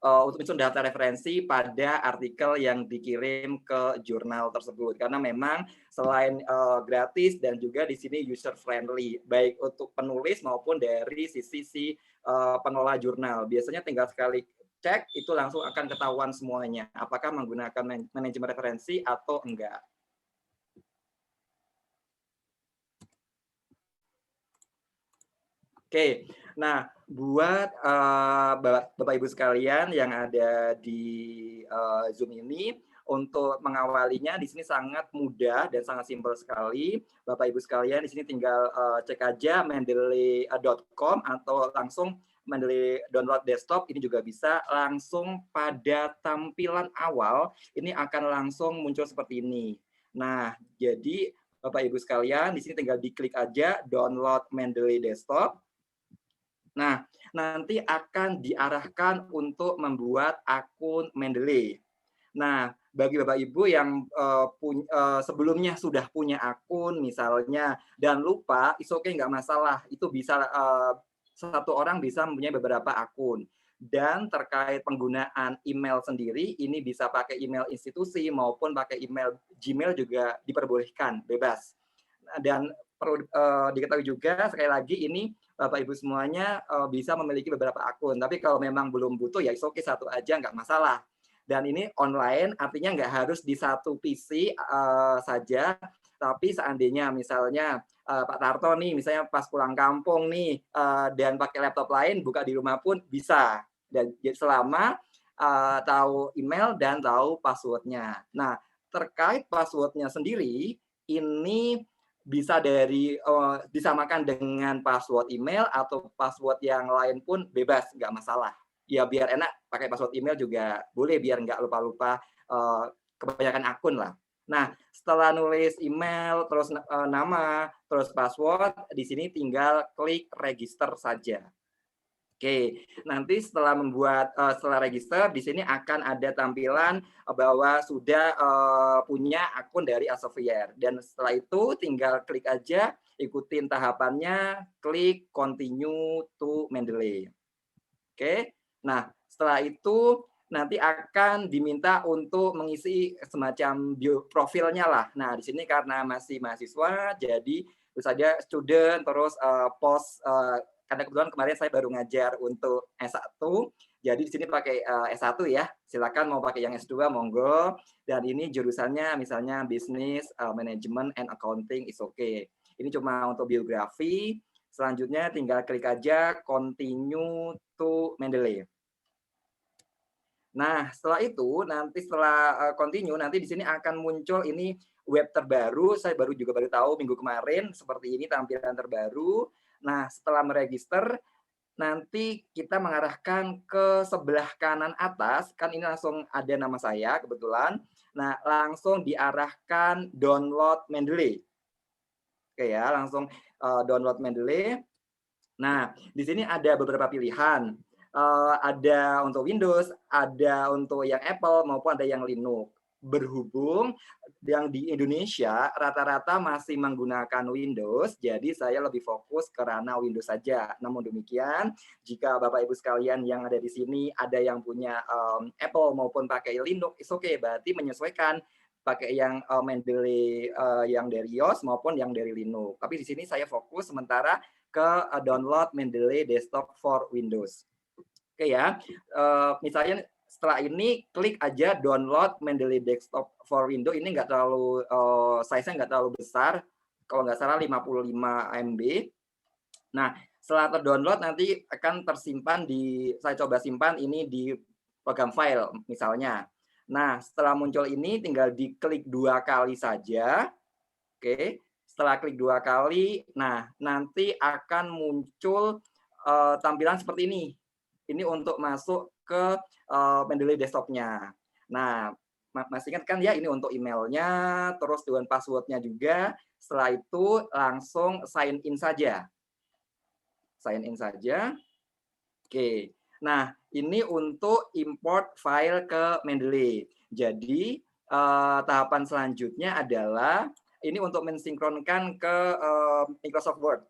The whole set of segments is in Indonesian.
untuk menyusun data referensi pada artikel yang dikirim ke jurnal tersebut. Karena memang selain gratis dan juga di sini user friendly, baik untuk penulis maupun dari sisi pengelola jurnal. Biasanya tinggal sekali cek itu langsung akan ketahuan semuanya, apakah menggunakan manajemen referensi atau enggak. Oke, nah buat Bapak Ibu sekalian yang ada di Zoom ini, untuk mengawalinya di sini sangat mudah dan sangat simpel sekali. Bapak Ibu sekalian di sini tinggal cek aja mendeley.com atau langsung Mendeley download desktop, ini juga bisa langsung pada tampilan awal ini akan langsung muncul seperti ini. Nah, jadi Bapak Ibu sekalian di sini tinggal diklik aja download Mendeley desktop. Nah, nanti akan diarahkan untuk membuat akun Mendeley. Nah, bagi Bapak Ibu yang sebelumnya sudah punya akun misalnya dan lupa, it's okay, nggak masalah. Itu bisa satu orang bisa mempunyai beberapa akun. Dan terkait penggunaan email sendiri, ini bisa pakai email institusi maupun pakai email Gmail juga diperbolehkan, bebas. Dan perlu diketahui juga sekali lagi ini Bapak Ibu semuanya bisa memiliki beberapa akun. Tapi kalau memang belum butuh ya it's okay, satu aja nggak masalah. Dan ini online artinya nggak harus di satu PC saja, tapi seandainya misalnya Pak Tarto nih misalnya pas pulang kampung nih dan pakai laptop lain buka di rumah pun bisa, dan selama tahu email dan tahu passwordnya. Nah, terkait passwordnya sendiri ini bisa dari disamakan dengan password email atau password yang lain pun bebas, nggak masalah. Ya biar enak pakai password email juga boleh biar nggak lupa-lupa kebanyakan akun lah. Nah, setelah nulis email, terus nama, terus password, di sini tinggal klik register saja. Oke, nanti setelah setelah register, di sini akan ada tampilan bahwa sudah punya akun dari Elsevier. Dan setelah itu tinggal klik aja, ikutin tahapannya, klik continue to Mendeley. Oke, nah setelah itu nanti akan diminta untuk mengisi semacam bio profilnya lah. Nah, di sini karena masih mahasiswa, jadi tentu saja student, terus post, karena kebetulan kemarin saya baru ngajar untuk S1, jadi di sini pakai S1 ya. Silakan mau pakai yang S2 monggo. Dan ini jurusannya misalnya Business Management and Accounting is okay. Ini cuma untuk biografi. Selanjutnya tinggal klik aja continue to Mendeley. Nah, setelah itu nanti setelah continue nanti di sini akan muncul ini web terbaru. Saya baru tahu minggu kemarin seperti ini tampilan terbaru. Nah, setelah meregister nanti kita mengarahkan ke sebelah kanan atas, kan ini langsung ada nama saya kebetulan. Nah, langsung diarahkan download Mendeley. Oke ya, langsung download Mendeley. Nah, di sini ada beberapa pilihan. Ada untuk Windows, ada untuk yang Apple maupun ada yang Linux. Berhubung yang di Indonesia rata-rata masih menggunakan Windows, jadi saya lebih fokus ke ranah Windows saja. Namun demikian, jika Bapak Ibu sekalian yang ada di sini ada yang punya Apple maupun pakai Linux, it's okay, berarti menyesuaikan pakai yang Mendeley yang dari iOS maupun yang dari Linux. Tapi di sini saya fokus sementara ke download Mendeley Desktop for Windows. Oke ya, misalnya setelah ini klik aja download Mendeley Desktop for Windows. Ini nggak terlalu size-nya nggak terlalu besar, kalau nggak salah 55 MB. Nah, setelah terdownload nanti akan tersimpan saya coba simpan ini di program file misalnya. Nah, setelah muncul ini tinggal diklik 2 kali saja. Oke, setelah klik 2 kali, nah nanti akan muncul tampilan seperti ini. Ini untuk masuk ke Mendeley desktop-nya. Nah, masih ingat kan ya ini untuk emailnya, terus dengan password-nya juga. Setelah itu langsung sign in saja. Sign in saja. Oke. Nah, ini untuk import file ke Mendeley. Jadi, tahapan selanjutnya adalah ini untuk mensinkronkan ke Microsoft Word.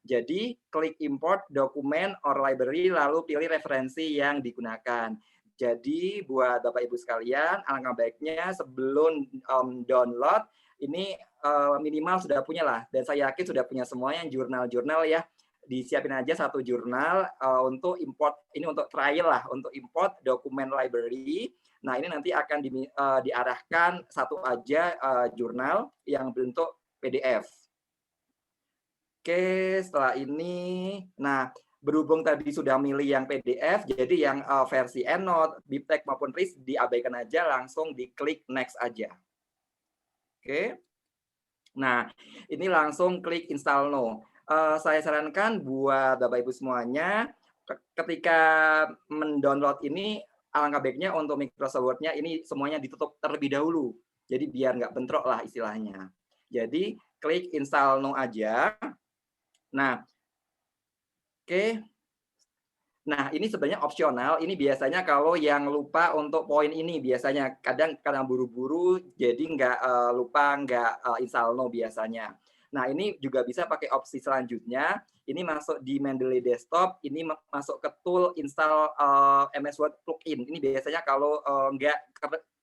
Jadi, klik import dokumen or library, lalu pilih referensi yang digunakan. Jadi buat Bapak Ibu sekalian, alangkah baiknya sebelum download ini minimal sudah punya lah, dan saya yakin sudah punya semuanya jurnal-jurnal ya. Disiapin aja satu jurnal untuk import, ini untuk trial lah, untuk import dokumen library. Nah ini nanti akan diarahkan satu aja jurnal yang bentuk PDF. Oke, setelah ini, nah berhubung tadi sudah milih yang PDF, jadi yang versi EndNote, BibTeX maupun RIS diabaikan aja, langsung diklik next aja. Oke, nah ini langsung klik install now. Saya sarankan buat Bapak Ibu semuanya, ketika mendownload ini, alangkah baiknya untuk Microsoft Word-nya ini semuanya ditutup terlebih dahulu. Jadi biar nggak bentrok lah istilahnya. Jadi klik install now aja. Nah, oke. Nah, ini sebenarnya opsional. Ini biasanya kalau yang lupa untuk poin ini biasanya. Kadang karena buru-buru jadi nggak lupa nggak install no biasanya. Nah, ini juga bisa pakai opsi selanjutnya. Ini masuk di Mendeley Desktop. Ini masuk ke tool install MS Word plugin. Ini biasanya kalau nggak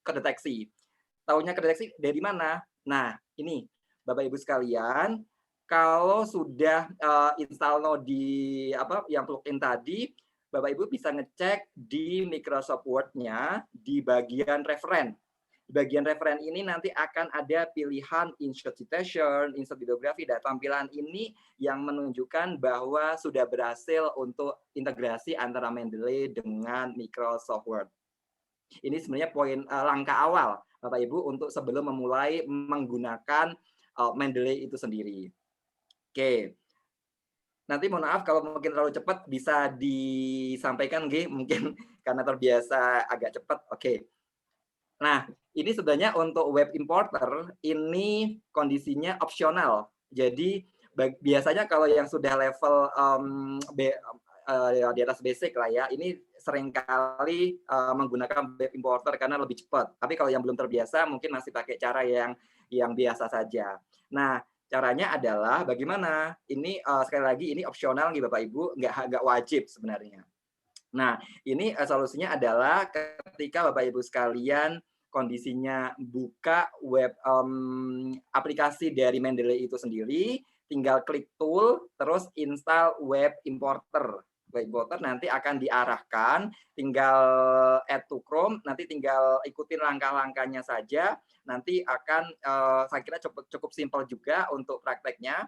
kedeteksi. Taunya kedeteksi dari mana? Nah, ini Bapak Ibu sekalian, kalau sudah install no di yang plugin tadi, Bapak Ibu bisa ngecek di Microsoft Word-nya di bagian referen. Di bagian referen ini nanti akan ada pilihan insert citation, insert bibliography, dan tampilan ini yang menunjukkan bahwa sudah berhasil untuk integrasi antara Mendeley dengan Microsoft Word. Ini sebenarnya poin langkah awal Bapak Ibu untuk sebelum memulai menggunakan Mendeley itu sendiri. Oke. Nanti mohon maaf kalau mungkin terlalu cepat bisa disampaikan mungkin karena terbiasa agak cepat. Oke. Nah, ini sebenarnya untuk web importer ini kondisinya opsional. Jadi biasanya kalau yang sudah level di atas basic lah ya, ini seringkali menggunakan web importer karena lebih cepat. Tapi kalau yang belum terbiasa mungkin masih pakai cara yang biasa saja. Nah, caranya adalah bagaimana? Ini sekali lagi ini opsional nih Bapak Ibu, nggak wajib sebenarnya. Nah, ini solusinya adalah ketika Bapak Ibu sekalian kondisinya buka web aplikasi dari Mendeley itu sendiri, tinggal klik tool, terus install web importer. Web importer nanti akan diarahkan, tinggal add to Chrome, nanti tinggal ikutin langkah-langkahnya saja. Nanti akan, saya kira cukup simpel juga untuk prakteknya,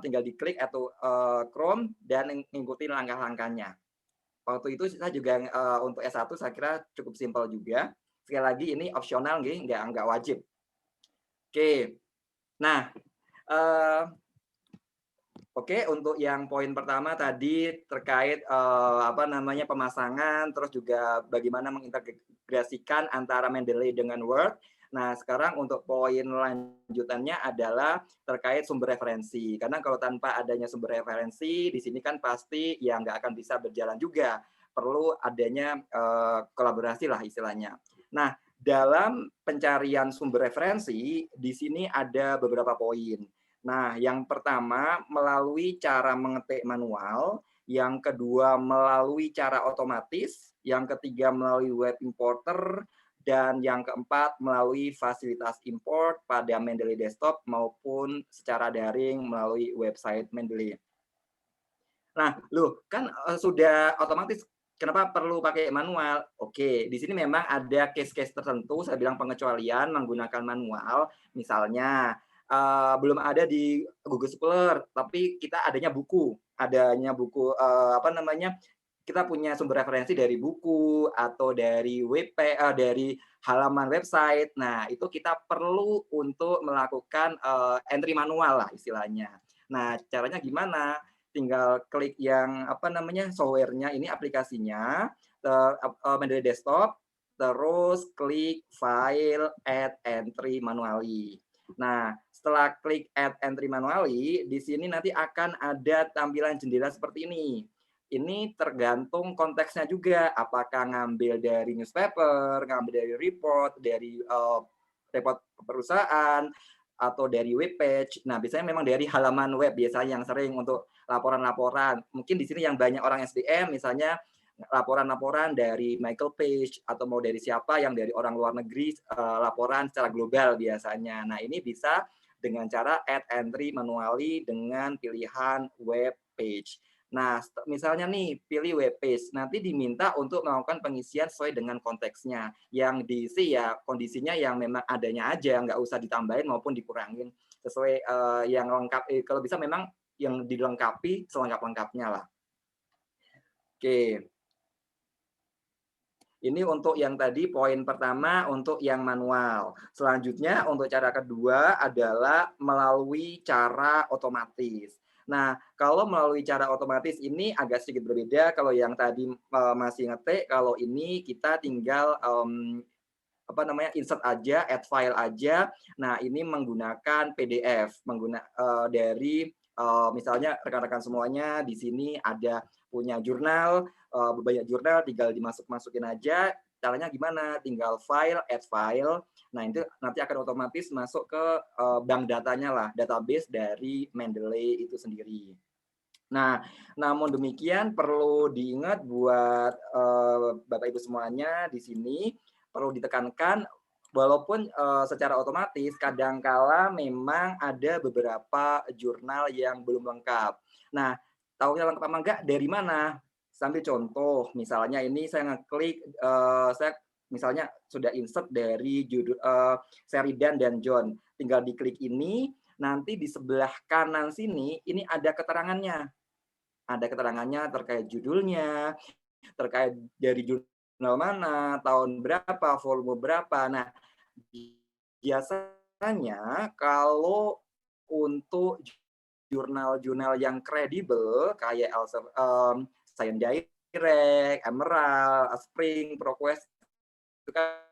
tinggal diklik add to Chrome dan ngikutin langkah-langkahnya. Waktu itu saya juga untuk S1 saya kira cukup simpel juga. Sekali lagi ini opsional nggak wajib. Oke. Nah, oke, untuk yang poin pertama tadi terkait pemasangan, terus juga bagaimana mengintegrasikan antara Mendeley dengan Word. Nah, sekarang untuk poin lanjutannya adalah terkait sumber referensi. Karena kalau tanpa adanya sumber referensi, di sini kan pasti ya nggak akan bisa berjalan juga. Perlu adanya kolaborasi lah istilahnya. Nah, dalam pencarian sumber referensi, di sini ada beberapa poin. Nah, yang pertama melalui cara mengetik manual, yang kedua melalui cara otomatis, yang ketiga melalui web importer, dan yang keempat melalui fasilitas import pada Mendeley Desktop maupun secara daring melalui website Mendeley. Nah, kan sudah otomatis, kenapa perlu pakai manual? Oke, di sini memang ada case-case tertentu, saya bilang pengecualian menggunakan manual, misalnya belum ada di Google Scholar, tapi kita adanya buku, kita punya sumber referensi dari buku atau dari dari halaman website. Nah, itu kita perlu untuk melakukan entry manual lah istilahnya. Nah, caranya gimana? Tinggal klik yang software-nya ini aplikasinya, Mendeley Desktop, terus klik file add entry manually. Nah, setelah klik add entry manually, di sini nanti akan ada tampilan jendela seperti ini. Ini tergantung konteksnya juga, apakah ngambil dari newspaper, ngambil dari report, dari report perusahaan, atau dari web page. Nah, biasanya memang dari halaman web biasanya yang sering untuk laporan-laporan. Mungkin di sini yang banyak orang SDM, misalnya laporan-laporan dari Michael Page atau mau dari siapa yang dari orang luar negeri, laporan secara global biasanya. Nah, ini bisa dengan cara add entry manually dengan pilihan web page. Nah, misalnya nih, pilih web page, nanti diminta untuk melakukan pengisian sesuai dengan konteksnya. Yang diisi ya kondisinya yang memang adanya aja, nggak usah ditambahin maupun dikurangin. Sesuai yang lengkap, kalau bisa memang yang dilengkapi selengkap-lengkapnya lah. Oke. Ini untuk yang tadi poin pertama untuk yang manual. Selanjutnya untuk cara kedua adalah melalui cara otomatis. Nah, kalau melalui cara otomatis ini agak sedikit berbeda. Kalau yang tadi masih ngetik, kalau ini kita tinggal insert aja, add file aja. Nah, ini menggunakan PDF, dari misalnya rekan-rekan semuanya di sini ada punya jurnal, banyak jurnal, tinggal masukin aja. Caranya gimana? Tinggal file, add file. Nah, itu nanti akan otomatis masuk ke bank datanya lah, database dari Mendeley itu sendiri. Nah, namun demikian perlu diingat buat Bapak Ibu semuanya di sini perlu ditekankan walaupun secara otomatis kadangkala memang ada beberapa jurnal yang belum lengkap. Nah, tahunya lengkap apa enggak dari mana? Sambil contoh, misalnya ini saya ngeklik, saya misalnya sudah insert dari judul Sheridan dan John. Tinggal diklik ini, nanti di sebelah kanan sini ini ada keterangannya. Ada keterangannya terkait judulnya, terkait dari jurnal mana, tahun berapa, volume berapa. Nah, biasanya kalau untuk jurnal-jurnal yang kredibel kayak Science Direct, Emerald, Spring, ProQuest itu kan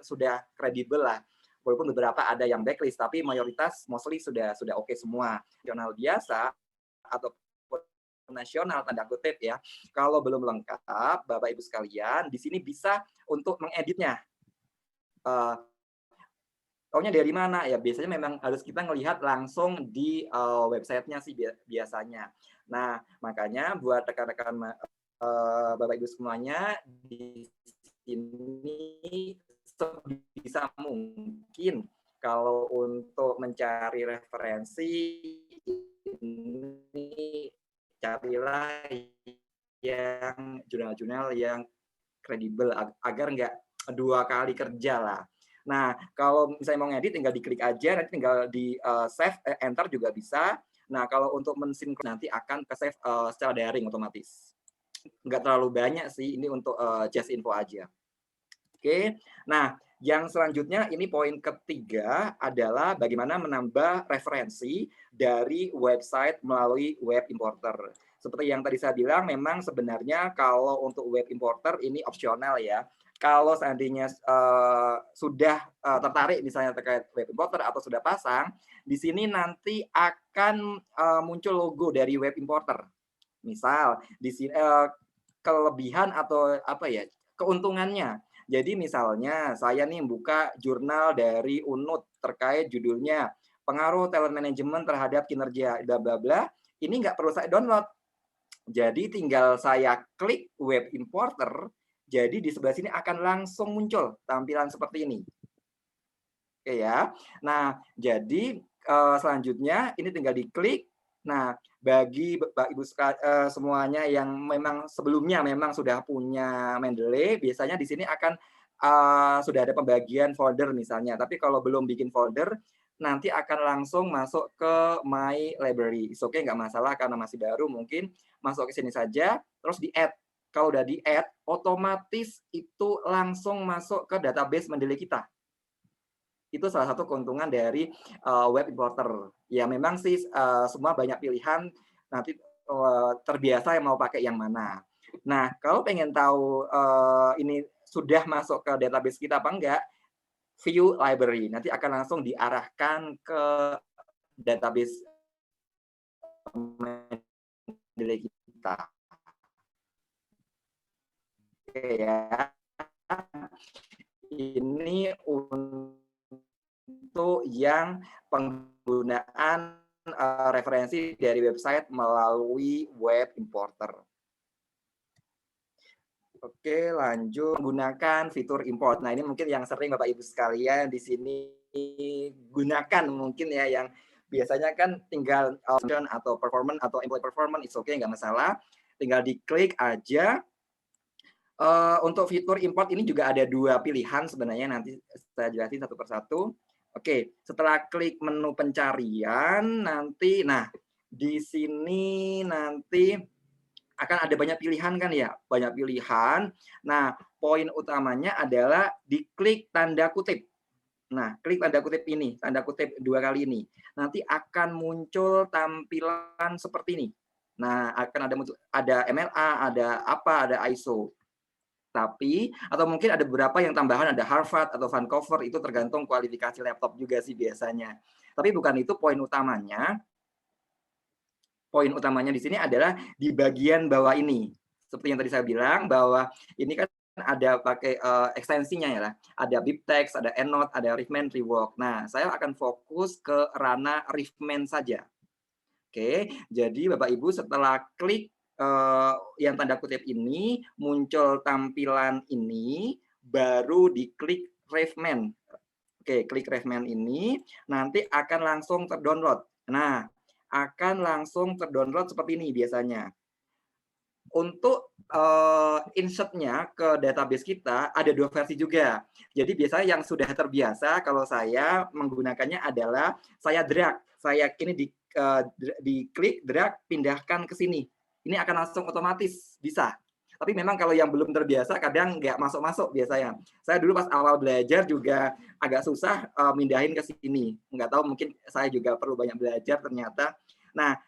sudah kredibel lah. Walaupun beberapa ada yang backlist, tapi mayoritas mostly sudah oke semua. Jurnal biasa atau nasional tanda kutip ya. Kalau belum lengkap, Bapak Ibu sekalian, di sini bisa untuk mengeditnya. Taunya dari mana? Ya biasanya memang harus kita ngelihat langsung di websitenya sih biasanya. Nah, makanya buat rekan-rekan Bapak Ibu semuanya di sini sebisa mungkin kalau untuk mencari referensi ini carilah yang jurnal-jurnal yang kredibel agar nggak 2 kali kerja lah. Nah, kalau misalnya mau ngedit tinggal diklik aja, nanti tinggal di save, enter juga bisa. Nah, kalau untuk mensinkron nanti akan ke save secara daring otomatis. Nggak terlalu banyak sih, ini untuk just info aja. Oke, nah yang selanjutnya ini poin ketiga adalah bagaimana menambah referensi dari website melalui web importer. Seperti yang tadi saya bilang, memang sebenarnya kalau untuk web importer ini opsional ya. Kalau seandainya sudah tertarik misalnya terkait web importer atau sudah pasang, di sini nanti akan muncul logo dari web importer. Misal di sini kelebihan atau apa ya keuntungannya. Jadi misalnya saya nih buka jurnal dari UNUD terkait judulnya pengaruh talent management terhadap kinerja bla bla bla. Ini nggak perlu saya download. Jadi tinggal saya klik web importer. Jadi di sebelah sini akan langsung muncul tampilan seperti ini. Oke ya. Nah, jadi selanjutnya ini tinggal diklik. Nah, bagi Bapak Ibu semuanya yang memang sebelumnya memang sudah punya Mendeley, biasanya di sini akan sudah ada pembagian folder misalnya. Tapi kalau belum bikin folder, nanti akan langsung masuk ke My Library. Oke, nggak masalah karena masih baru, mungkin masuk ke sini saja, terus di-add. Kalau udah di-add, otomatis itu langsung masuk ke database Mendeley kita. Itu salah satu keuntungan dari web importer. Ya memang sih semua banyak pilihan, nanti terbiasa yang mau pakai yang mana. Nah, kalau pengen tahu ini sudah masuk ke database kita apa enggak, view library. Nanti akan langsung diarahkan ke database Mendeley kita. Oke ya. Ini untuk yang penggunaan referensi dari website melalui web importer. Oke, lanjut menggunakan fitur import. Nah, ini mungkin yang sering Bapak Ibu sekalian di sini gunakan mungkin ya, yang biasanya kan tinggal option atau performance atau employee performance, it's okay, nggak masalah. Tinggal diklik aja. Untuk fitur import ini juga ada 2 pilihan sebenarnya, nanti saya jelasin satu persatu. Oke, setelah klik menu pencarian, nanti nah, di sini nanti akan ada banyak pilihan kan ya, banyak pilihan. Nah, poin utamanya adalah diklik tanda kutip. Nah, klik tanda kutip ini, tanda kutip 2 kali ini. Nanti akan muncul tampilan seperti ini. Nah, akan ada MLA, ada apa, ada ISO. Tapi atau mungkin ada beberapa yang tambahan, ada Harvard atau Vancouver, itu tergantung kualifikasi laptop juga sih biasanya. Tapi bukan itu poin utamanya. Poin utamanya di sini adalah di bagian bawah ini. Seperti yang tadi saya bilang bahwa ini kan ada pakai ekstensinya ya lah. Ada BibTeX, ada EndNote, ada Riffman, Rework. Nah, saya akan fokus ke ranah Riffman saja. Oke, jadi Bapak Ibu setelah klik yang tanda kutip ini, muncul tampilan ini, baru diklik Riffman. Oke, klik Riffman ini, nanti akan langsung terdownload. Nah, akan langsung terdownload seperti ini biasanya. Untuk insert-nya ke database kita ada 2 versi juga. Jadi biasanya yang sudah terbiasa kalau saya menggunakannya adalah saya drag. Saya ini diklik, drag, pindahkan ke sini. Ini akan langsung otomatis bisa. Tapi memang kalau yang belum terbiasa kadang nggak masuk-masuk biasanya. Saya dulu pas awal belajar juga agak susah mindahin ke sini. Nggak tahu mungkin saya juga perlu banyak belajar ternyata. Nah,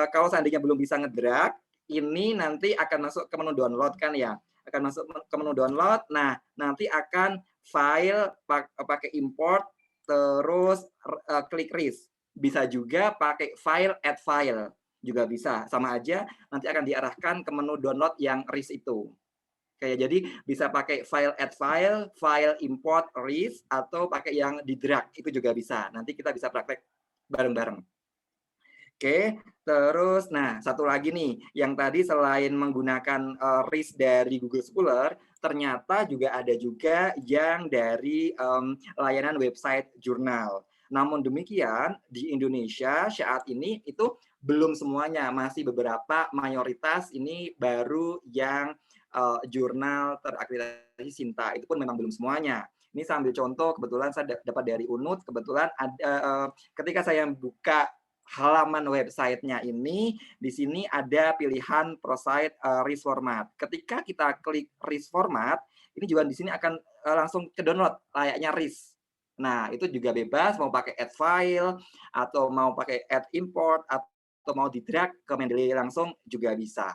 kalau seandainya belum bisa ngedrag, ini nanti akan masuk ke menu download kan ya, akan masuk ke menu download. Nah, nanti akan file pakai import terus klik RIS. Bisa juga pakai file add file juga bisa, sama aja nanti akan diarahkan ke menu download yang RIS itu. Kayak jadi bisa pakai file add file, file import RIS atau pakai yang di drag itu juga bisa. Nanti kita bisa praktek bareng-bareng. Oke, terus nah satu lagi nih, yang tadi selain menggunakan RIS dari Google Scholar, ternyata juga ada juga yang dari layanan website jurnal. Namun demikian di Indonesia saat ini itu belum semuanya, masih beberapa mayoritas ini baru yang jurnal terakreditasi Sinta. Itu pun memang belum semuanya. Ini sambil contoh, kebetulan saya dapat dari UNUT, kebetulan ada ketika saya buka halaman websitenya ini, di sini ada pilihan provide RIS format. Ketika kita klik RIS format, ini juga di sini akan langsung ke download layaknya RIS. Nah, itu juga bebas mau pakai add file atau mau pakai add import atau mau di drag ke Mendeley langsung juga bisa.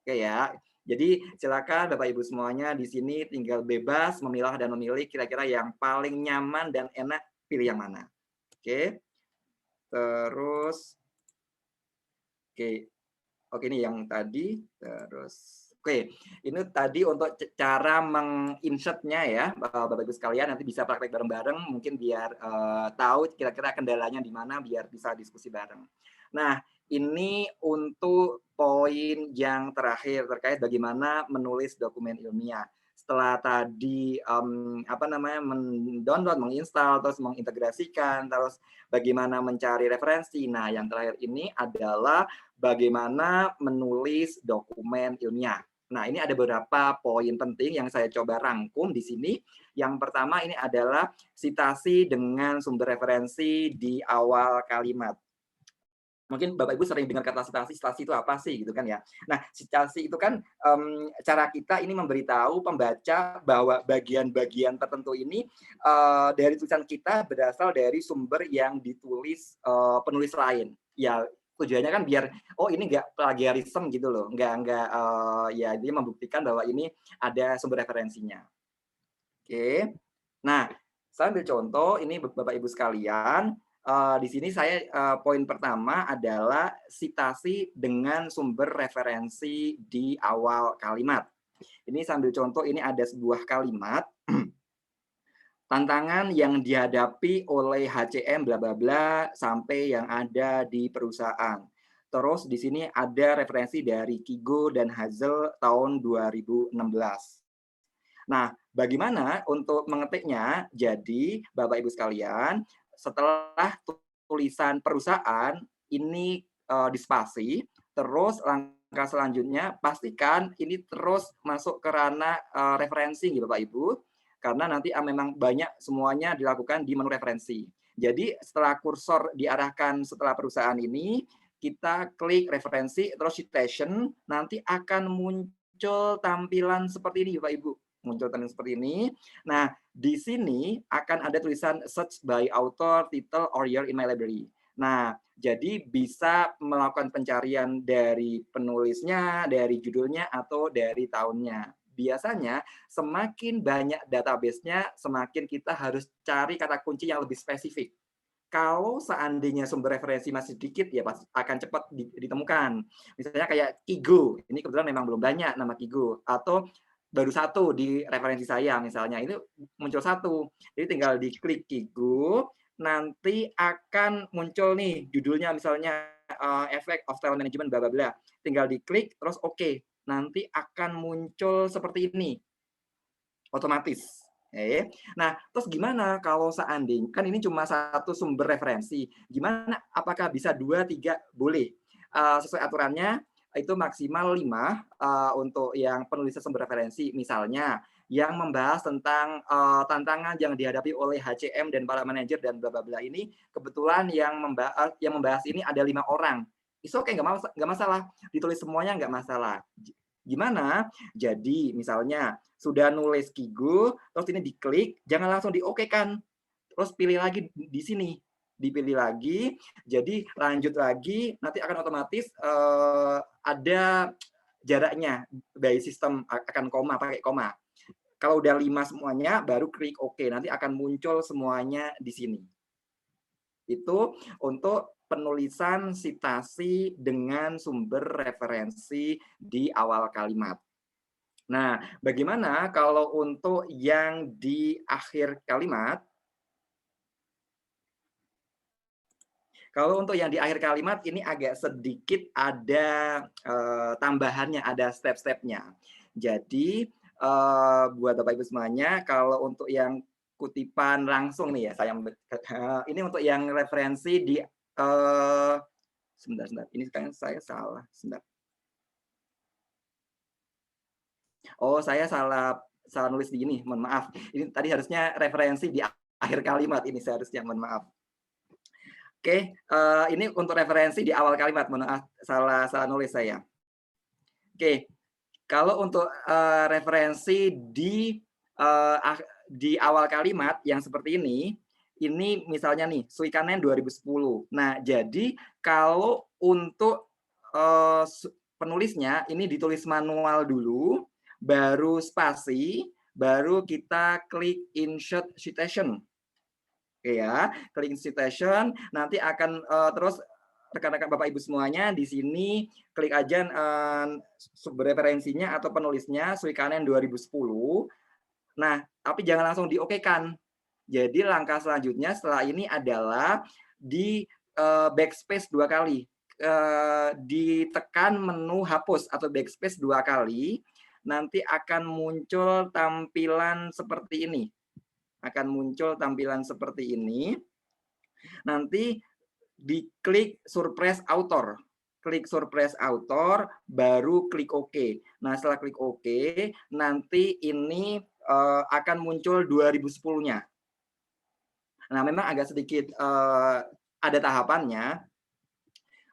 Oke ya. Jadi silakan Bapak Ibu semuanya di sini tinggal bebas memilah dan memilih kira-kira yang paling nyaman dan enak pilih yang mana. Oke. Terus oke ini yang tadi, terus oke, ini tadi untuk cara menginsert-nya ya, Bapak Ibu sekalian, nanti bisa praktek bareng-bareng mungkin biar tahu kira-kira kendalanya di mana biar bisa diskusi bareng. Nah, ini untuk poin yang terakhir terkait bagaimana menulis dokumen ilmiah. Setelah tadi mendownload, menginstal, terus mengintegrasikan, terus bagaimana mencari referensi. Nah, yang terakhir ini adalah bagaimana menulis dokumen ilmiah. Nah, ini ada beberapa poin penting yang saya coba rangkum di sini. Yang pertama ini adalah sitasi dengan sumber referensi di awal kalimat. Mungkin Bapak Ibu sering dengar kata sitasi, sitasi itu apa sih gitu kan ya. Nah, sitasi itu kan cara kita ini memberitahu pembaca bahwa bagian-bagian tertentu ini dari tulisan kita berasal dari sumber yang ditulis penulis lain. Ya, tujuannya kan biar ini nggak plagiarisme gitu loh, nggak ya dia membuktikan bahwa ini ada sumber referensinya. Oke. Nah, saya ambil contoh ini Bapak Ibu sekalian. Di sini saya poin pertama adalah sitasi dengan sumber referensi di awal kalimat. Ini sambil contoh, ini ada sebuah kalimat tantangan yang dihadapi oleh HCM bla bla bla sampai yang ada di perusahaan. Terus di sini ada referensi dari Kigo dan Hazel tahun 2016. Nah, bagaimana untuk mengetiknya? Jadi, Bapak Ibu sekalian, setelah tulisan perusahaan ini dispasi, terus langkah selanjutnya pastikan ini terus masuk ke ranah referensi, gitu, Bapak Ibu, karena nanti memang banyak semuanya dilakukan di menu referensi. Jadi, setelah kursor diarahkan setelah perusahaan ini, kita klik referensi, terus citation, nanti akan muncul tampilan seperti ini, Bapak Ibu. Muncul tampilan seperti ini. Nah, di sini akan ada tulisan search by author, title, or year in my library. Nah, jadi bisa melakukan pencarian dari penulisnya, dari judulnya, atau dari tahunnya. Biasanya semakin banyak database-nya, semakin kita harus cari kata kunci yang lebih spesifik. Kalau seandainya sumber referensi masih sedikit, ya pasti akan cepat ditemukan. Misalnya kayak Kigo, ini kebetulan memang belum banyak nama Kigo, atau baru satu di referensi saya misalnya, itu muncul satu. Jadi tinggal diklik Kigo, nanti akan muncul nih judulnya misalnya Effect of Talent Management bla bla bla. Tinggal diklik terus oke. Nanti akan muncul seperti ini. Otomatis. Nah, terus gimana kalau seandainya kan ini cuma satu sumber referensi. Gimana? Apakah bisa 2, 3? Boleh. Sesuai aturannya itu maksimal 5 untuk yang penulisan sumber referensi. Misalnya yang membahas tentang tantangan yang dihadapi oleh HCM dan para manajer dan bla bla bla ini, kebetulan yang membahas ini ada 5 orang. Itu oke, nggak masalah. Ditulis semuanya nggak masalah. Gimana? Jadi misalnya sudah nulis Kigo, terus ini diklik, jangan langsung di-oke-kan. Terus pilih lagi di sini, dipilih lagi, jadi lanjut lagi, nanti akan otomatis ada jaraknya by sistem akan koma, pakai koma. Kalau udah 5 semuanya, baru klik oke, nanti akan muncul semuanya di sini. Itu untuk penulisan sitasi dengan sumber referensi di awal kalimat. Nah, bagaimana kalau untuk yang di akhir kalimat? Kalau untuk yang di akhir kalimat ini agak sedikit ada tambahannya, ada step-stepnya. Jadi buat Bapak Ibu semuanya, kalau untuk yang kutipan langsung nih ya, ini untuk yang referensi di sebentar, ini sekarang saya salah, sebentar. Oh, saya salah nulis di ini, mohon maaf. Ini tadi harusnya referensi di akhir kalimat ini seharusnya, mohon maaf. Oke, ini untuk referensi di awal kalimat, mohon maaf, salah nulis saya. Oke, kalau untuk referensi di awal kalimat yang seperti ini misalnya nih, Suikanen 2010. Nah, jadi kalau untuk penulisnya ini ditulis manual dulu, baru spasi, baru kita klik insert citation. Oke ya, klik citation, nanti akan terus rekan-rekan Bapak Ibu semuanya di sini klik aja sumber referensinya atau penulisnya Suikanen 2010. Nah, tapi jangan langsung di-oke-kan. Jadi langkah selanjutnya setelah ini adalah di backspace 2 kali. Ditekan menu hapus atau backspace 2 kali, nanti akan muncul tampilan seperti ini. Akan muncul tampilan seperti ini. Nanti diklik surprise author. Klik surprise author, baru klik OK. Nah, setelah klik OK, nanti ini akan muncul 2010-nya. Nah, memang agak sedikit ada tahapannya.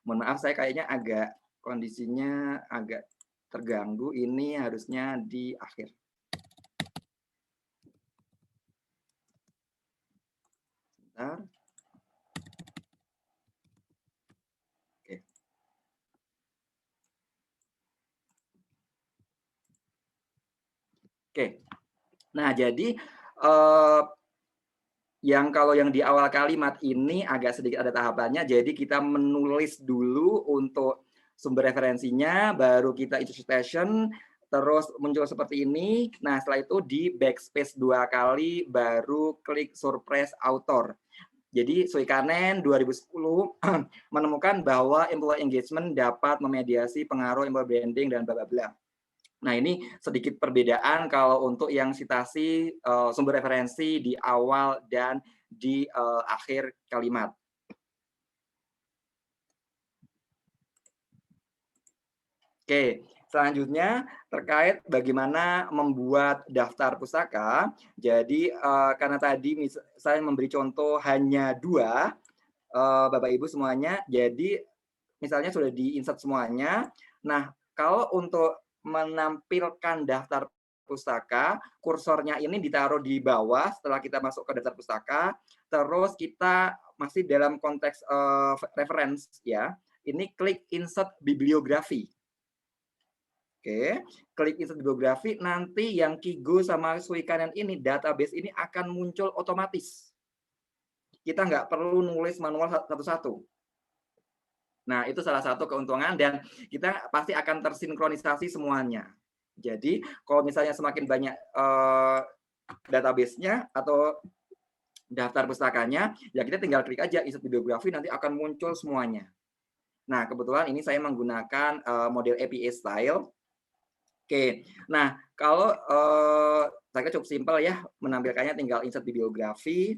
Mohon maaf, saya kayaknya agak kondisinya agak terganggu. Ini harusnya di akhir. Sebentar. Oke. Nah, jadi kalau yang di awal kalimat ini agak sedikit ada tahapannya, jadi kita menulis dulu untuk sumber referensinya, baru kita insert citation, terus muncul seperti ini. Nah, setelah itu di backspace 2 kali, baru klik surprise author. Jadi Suikanen 2010 menemukan bahwa employee engagement dapat memediasi pengaruh employer branding dan bla bla bla. Nah, ini sedikit perbedaan kalau untuk yang sitasi sumber referensi di awal dan di akhir kalimat. Oke, selanjutnya terkait bagaimana membuat daftar pustaka. Jadi karena tadi saya memberi contoh hanya 2, Bapak Ibu semuanya, jadi misalnya sudah di-insert semuanya. Nah, kalau untuk menampilkan daftar pustaka, kursornya ini ditaruh di bawah setelah kita masuk ke daftar pustaka, terus kita masih dalam konteks reference ya. Ini klik insert bibliografi. Oke, klik insert bibliografi, nanti yang Kigo sama Suikanen ini, database ini akan muncul otomatis. Kita nggak perlu nulis manual satu-satu. Nah, itu salah satu keuntungan dan kita pasti akan tersinkronisasi semuanya. Jadi, kalau misalnya semakin banyak database-nya atau daftar pustakanya, ya kita tinggal klik aja insert bibliografi, nanti akan muncul semuanya. Nah, kebetulan ini saya menggunakan model APA style. Oke, nah kalau saya cukup simpel ya menampilkannya, tinggal insert bibliografi.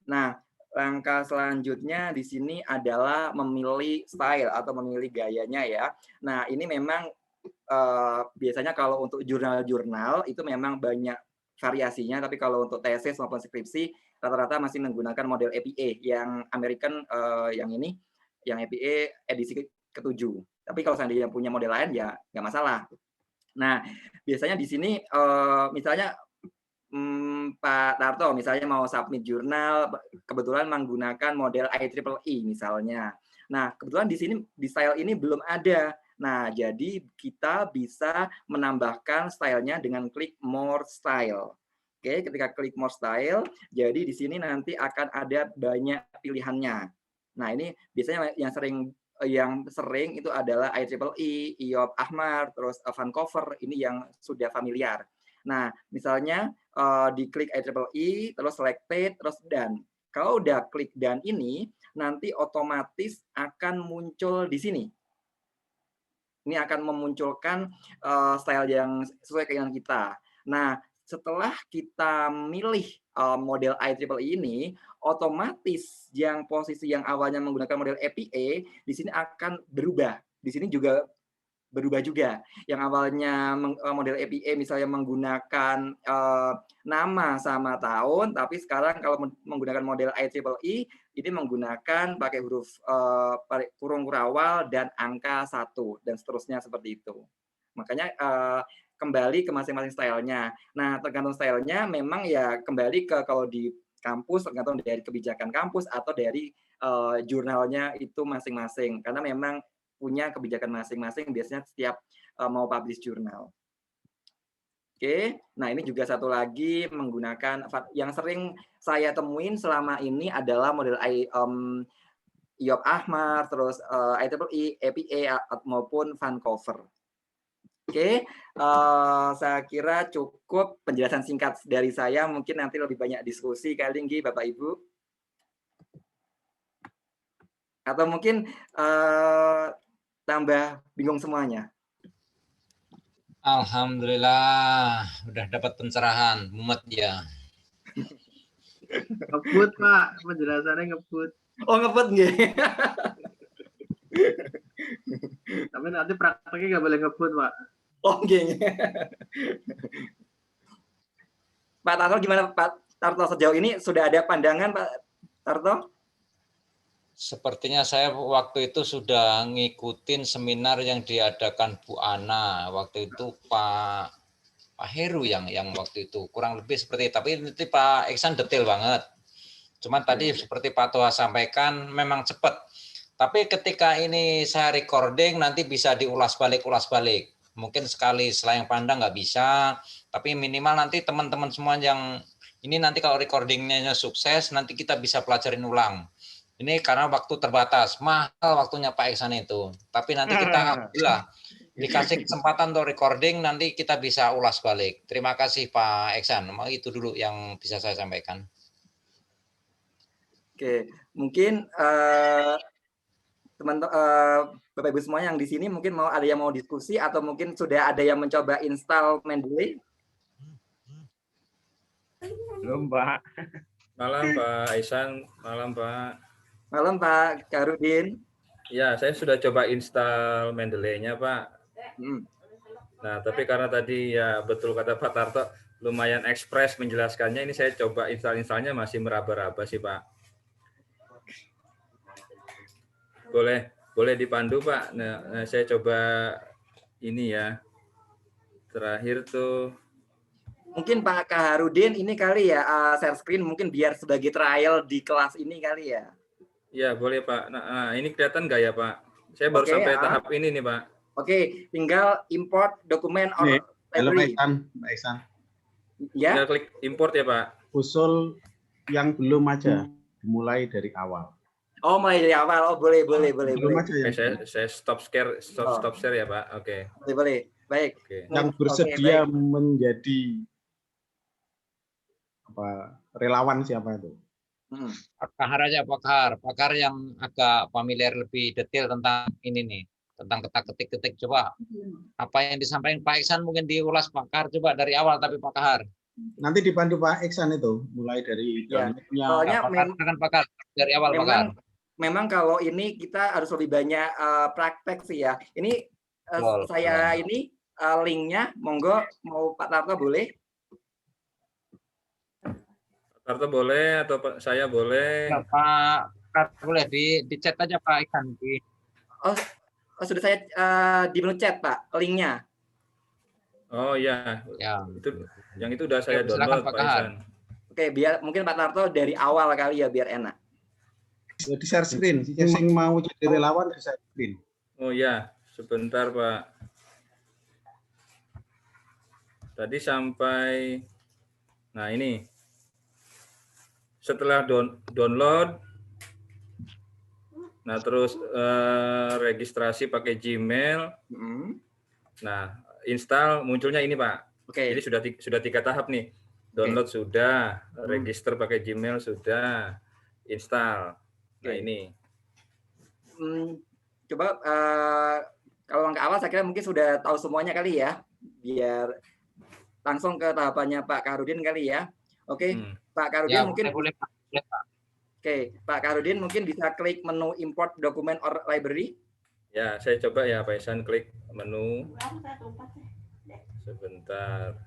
Nah, langkah selanjutnya di sini adalah memilih style atau memilih gayanya ya. Nah, ini memang biasanya kalau untuk jurnal-jurnal itu memang banyak variasinya, tapi kalau untuk tesis maupun skripsi rata-rata masih menggunakan model APA yang American yang ini, yang APA edisi ke-7. Tapi kalau seandainya punya model lain ya nggak masalah. Nah, biasanya di sini misalnya Pak Tarto misalnya mau submit jurnal, kebetulan menggunakan model IEEE misalnya. Nah, kebetulan di sini di style ini belum ada. Nah, jadi kita bisa menambahkan stylenya dengan klik more style. Oke, ketika klik more style, jadi di sini nanti akan ada banyak pilihannya. Nah, ini biasanya yang sering itu adalah IEEE, IOP Ahmar, terus Vancouver, ini yang sudah familiar. Nah, misalnya diklik IEEE, terus selected, terus done. Kalau udah klik done ini, nanti otomatis akan muncul di sini. Ini akan memunculkan style yang sesuai keinginan kita. Nah, setelah kita milih model IEEE ini, otomatis yang posisi yang awalnya menggunakan model APA di sini akan berubah. Di sini juga berubah juga. Yang awalnya model APA misalnya menggunakan nama sama tahun, tapi sekarang kalau menggunakan model IEEE ini menggunakan pakai huruf kurung kurawal dan angka 1 dan seterusnya seperti itu. Makanya kembali ke masing-masing stylenya. Nah, tergantung stylenya memang ya kembali ke kalau di kampus tergantung dari kebijakan kampus atau dari jurnalnya itu masing-masing. Karena memang punya kebijakan masing-masing biasanya setiap mau publish jurnal. Oke, nah ini juga satu lagi menggunakan yang sering saya temuin selama ini adalah model IOP Ahmar, terus IEEE, APA maupun Vancouver. Oke, saya kira cukup penjelasan singkat dari saya. Mungkin nanti lebih banyak diskusi kali ini, Bapak Ibu. Atau mungkin tambah bingung semuanya. Alhamdulillah, udah dapat pencerahan, mumet ya. Ngebut Pak, penjelasannya ngebut. Oh ngebut nggih. Tapi nanti prakteknya nggak boleh ngebut Pak. Oh nggih. Pak Tarto gimana Pak Tarto, sejauh ini sudah ada pandangan Pak Tarto? Sepertinya saya waktu itu sudah ngikutin seminar yang diadakan Bu Ana. Waktu itu Pak Heru yang waktu itu kurang lebih seperti itu. Tapi nanti Pak Iksan detail banget. Cuman tadi seperti Pak Toha sampaikan memang cepat. Tapi ketika ini saya recording nanti bisa diulas balik. Mungkin sekali selayang pandang nggak bisa. Tapi minimal nanti teman-teman semua yang ini nanti kalau recordingnya sukses nanti kita bisa pelajarin ulang. Ini karena waktu terbatas, mahal waktunya Pak Iksan itu. Tapi nanti kita alhamdulillah dikasih kesempatan untuk recording, nanti kita bisa ulas balik. Terima kasih Pak Iksan. Itu dulu yang bisa saya sampaikan. Oke, mungkin Bapak Ibu semua yang di sini mungkin ada yang mau diskusi atau mungkin sudah ada yang mencoba install Mendeley? Belum, Pak. Malam Pak Aisan, malam Pak. Malam Pak Karudin. Ya, saya sudah coba install Mendeley-nya Pak. Nah, tapi karena tadi ya betul kata Pak Tarto, lumayan ekspres menjelaskannya, ini saya coba install-installnya masih meraba-raba sih Pak. Boleh dipandu Pak. Nah, saya coba ini ya. Terakhir tuh. Mungkin Pak Kaharudin ini kali ya share screen mungkin biar sebagai trial di kelas ini kali ya. Ya, boleh Pak. Nah, ini kelihatan nggak ya Pak? Saya baru sampai tahap ini nih Pak. Oke, tinggal import dokumen or library. Pak Ihsan. Ya. Tinggal klik import ya Pak. Usul yang belum aja, dimulai dari awal. Oh, mulai dari awal. Oh, boleh. Belum aja ya. Saya stop share ya Pak. Oke. Boleh. Baik. Okay. Yang bersedia menjadi relawan siapa itu? Pakar aja, pakar yang agak familiar lebih detail tentang ini nih, tentang ketik-ketik. Coba apa yang disampaikan Pak Iksan mungkin diulas pakar coba dari awal, tapi Pak Kahar. Nanti dibantu Pak Iksan itu, mulai dari downloadnya. Soalnya pakar dari awal pakar. Memang kalau ini kita harus lebih banyak praktek sih ya. Ini saya ini linknya, monggo mau Pak Tarto boleh? Tarto boleh atau saya boleh? Ya, Pak boleh di chat aja Pak Iksan. Oh sudah saya di menu chat Pak linknya. Oh ya. Itu yang itu udah saya download Pak Iksan. Oke, biar mungkin Pak Tarto dari awal kali ya biar enak. Di share screen, yang mau jadi relawan di share screen. Oh ya, sebentar Pak. Tadi sampai, nah ini. Setelah download, nah terus registrasi pakai Gmail, nah install munculnya ini Pak. Jadi sudah 3 tahap nih. Download sudah, register pakai Gmail sudah, install. Nah ini. Coba kalau langkah awal saya kira mungkin sudah tahu semuanya kali ya, biar langsung ke tahapannya Pak Karudin kali ya. Oke, Pak Karudin ya, mungkin boleh, Pak. Oke, Pak Karudin mungkin bisa klik menu import dokumen or library. Ya, saya coba ya Pak Ihsan klik menu. Sebentar.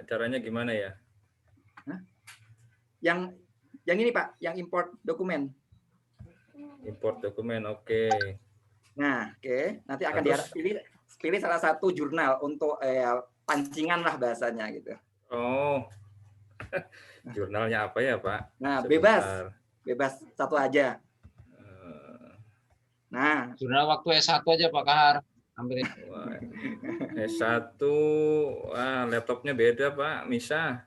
Caranya gimana ya? Yang ini Pak, yang import dokumen. Import dokumen, oke. Nah, nanti akan pilih salah satu jurnal untuk pancingan lah bahasanya gitu. Oh, jurnalnya apa ya Pak? Nah, bebas satu aja. Nah, jurnal waktu S1 aja Pak Kahar. Ambil S1, laptopnya beda Pak, Misa.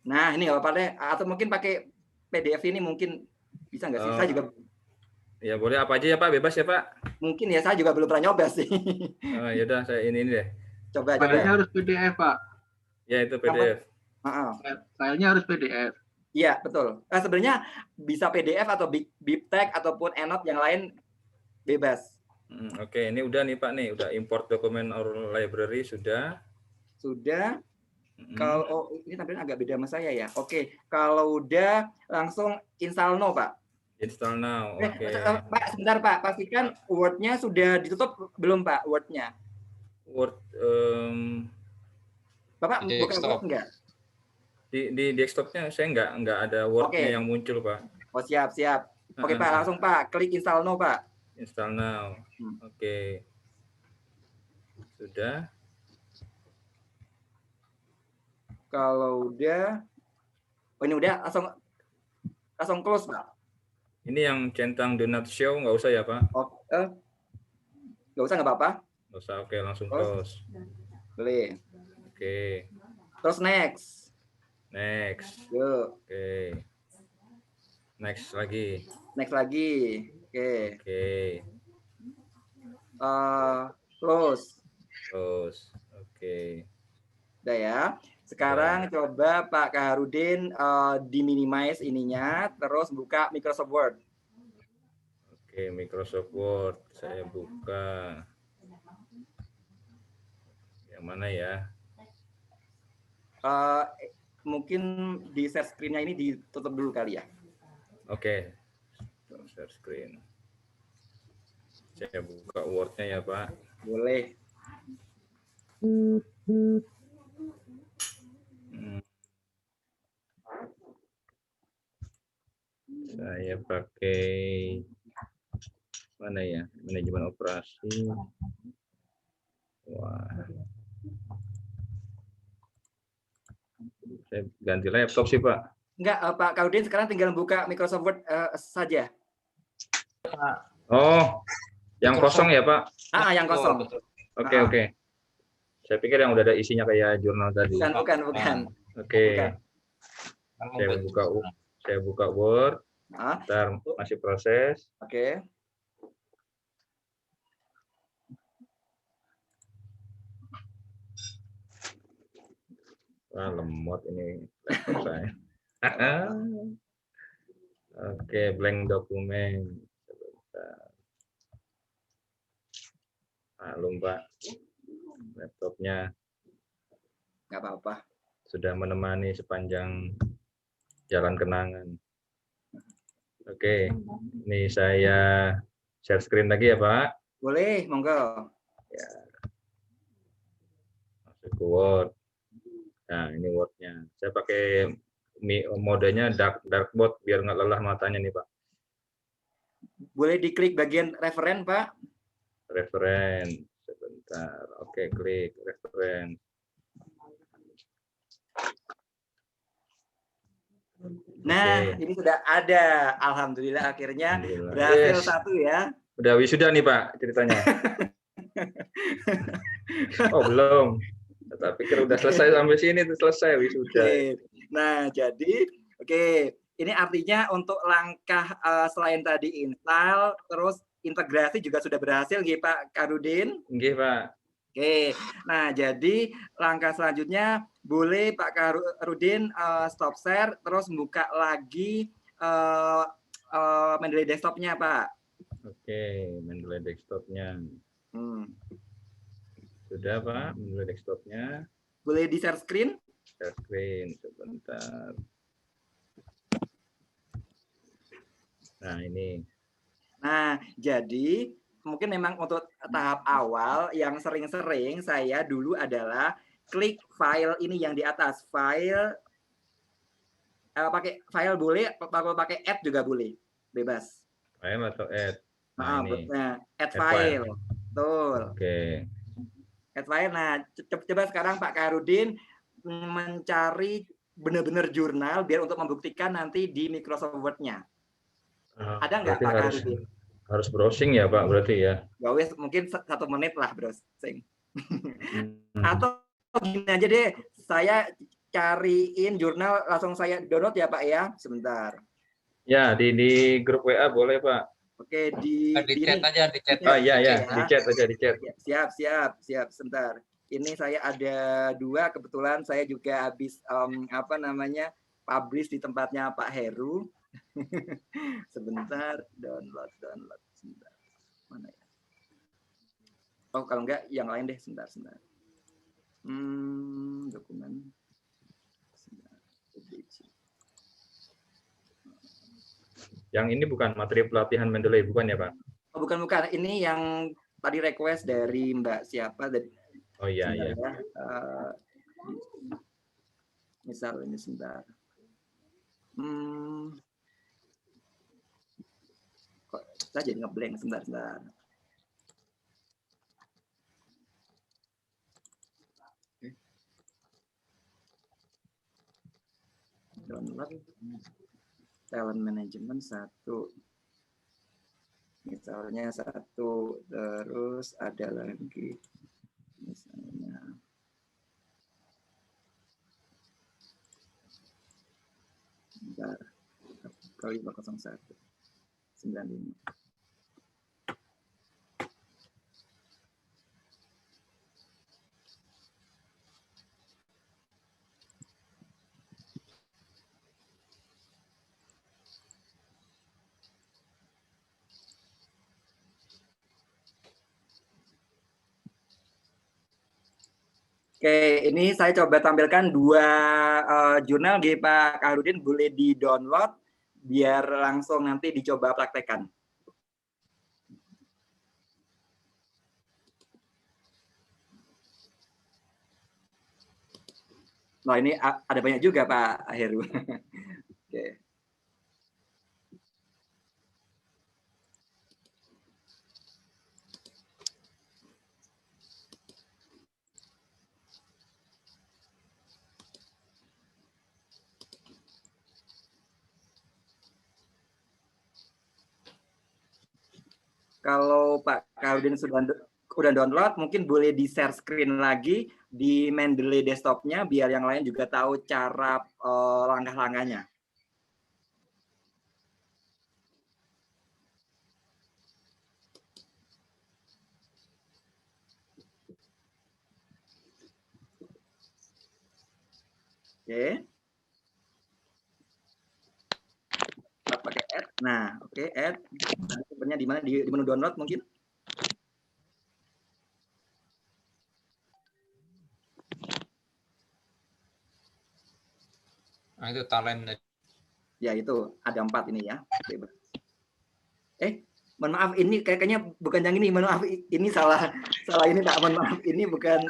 Nah, ini nggak apa-apa deh. Atau mungkin pakai PDF ini mungkin bisa nggak sih? Saya juga. Ya boleh apa aja ya Pak, bebas ya Pak. Mungkin ya, saya juga belum pernah nyoba sih. Oh ya udah, saya ini deh. Coba. Filenya harus PDF Pak. Ya itu PDF. Filenya harus PDF. Iya betul. Sebenarnya bisa PDF atau BibTeX ataupun ENOT yang lain bebas. Oke, ini udah nih Pak nih, udah import dokumen or library sudah. Sudah. Kalau ini tampilnya agak beda sama saya ya. Oke, kalau udah langsung install now Pak. Install now. Oke. Pak, sebentar Pak, pastikan Word-nya sudah ditutup belum Pak? Word-nya. Word. Bapak buka Word enggak? Di desktopnya saya enggak ada Word-nya yang muncul Pak. Oh siap. Oke Pak, langsung Pak klik install now Pak. Install now. Oke. Sudah. Kalau udah, ini udah langsung close Pak. Ini yang centang do not show nggak usah ya Pak? Oh, nggak usah nggak apa-apa. Nggak usah, oke langsung close. Boleh. Oke. Terus next. Yuk. Oke. Next lagi. Oke. Oke. Close. Terus, oke. Udah ya. Sekarang coba Pak Kaharudin di-minimize ininya, terus buka Microsoft Word. Oke, Microsoft Word. Saya buka. Yang mana ya? Mungkin di share screen-nya ini ditutup dulu kali ya. Oke. Share screen. Saya buka Word-nya ya, Pak. Boleh. Saya pakai mana ya? Manajemen operasi. Wah. Saya ganti laptop sih, Pak. Enggak, Pak Kaudin sekarang tinggal buka Microsoft Word saja. Oh, yang kosong ya, Pak? Yang kosong. Oke. Saya pikir yang udah ada isinya kayak jurnal tadi. Bukan. Oke. Saya buka Word. Ntar masih proses. Oke. Wah, lemot ini laptop saya. Oke, blank dokumen. Maklum, Pak. Laptopnya nggak apa-apa. Sudah menemani sepanjang jalan kenangan. Oke, ini saya share screen lagi ya, Pak. Boleh, monggo. Ya. Masuk ke Word. Nah, ini Word-nya. Saya pakai modenya dark mode biar nggak lelah matanya nih, Pak. Boleh diklik bagian referen, Pak. Referen. Sebentar. Oke, klik referen. Nah, ini sudah ada. Alhamdulillah akhirnya berhasil satu ya. Udah wisuda nih, Pak, ceritanya. Oh, belum. Tapi pikir udah selesai sampai sini tuh selesai wisuda. Nah, jadi ini artinya untuk langkah selain tadi install, terus integrasi juga sudah berhasil nggih Pak Karudin? Nggih, Pak. Oke. Nah, jadi langkah selanjutnya boleh Pak Karudin stop share terus buka lagi Mendeley desktop-nya, Pak. Oke, Mendeley desktop-nya. Sudah, Pak, Mendeley desktop-nya. Boleh di share screen? Share screen, sebentar. Nah, ini. Nah, jadi mungkin memang untuk tahap awal yang sering-sering saya dulu adalah klik file ini yang di atas. File, pakai file boleh, pakai add juga boleh. Bebas. File atau add? Nah, add file. Betul. Oke. Add file. Nah, coba sekarang Pak Karudin mencari benar-benar jurnal biar untuk membuktikan nanti di Microsoft Word-nya. Ada nggak Pak Karudin? Harus browsing ya, Pak, berarti ya? Gawes mungkin 1 menit lah browsing. Atau gini aja deh, saya cariin jurnal langsung saya download ya Pak ya, sebentar. Ya, di grup WA boleh, Pak. Oke, di chat aja, di chat. Oh iya ya, di chat aja, di chat. Siap, sebentar. Ini saya ada 2, kebetulan saya juga habis publish di tempatnya Pak Heru. Sebentar, download sebentar. Mana ya? Oh, kalau enggak yang lain deh, sebentar. Dokumen. Yang ini bukan materi pelatihan Mendeley, bukan ya, Pak? Oh, bukan. Ini yang tadi request dari Mbak siapa? Oh iya. Misal ini sebentar. Kok saya jadi ngeblank sebentar. Download talent management 1. Misalnya 1, terus ada lagi misalnya kali 501 95. Oke, ini saya coba tampilkan dua jurnal di Pak Kaharudin, boleh di-download biar langsung nanti dicoba praktekkan. Nah, ini ada banyak juga Pak Heru. Oke. Kalau Pak Kaharudin sudah download, mungkin boleh di-share screen lagi di Mendeley desktop-nya biar yang lain juga tahu cara langkah-langkahnya. Oke. Kita pakai add. Nah, oke, add. Sumbernya di mana? Di menu download mungkin? Nah, itu talent. Ya, itu ada 4 ini ya. Mohon maaf, ini kayaknya bukan yang ini. Mohon maaf, ini salah ini Pak. Mohon maaf, ini bukan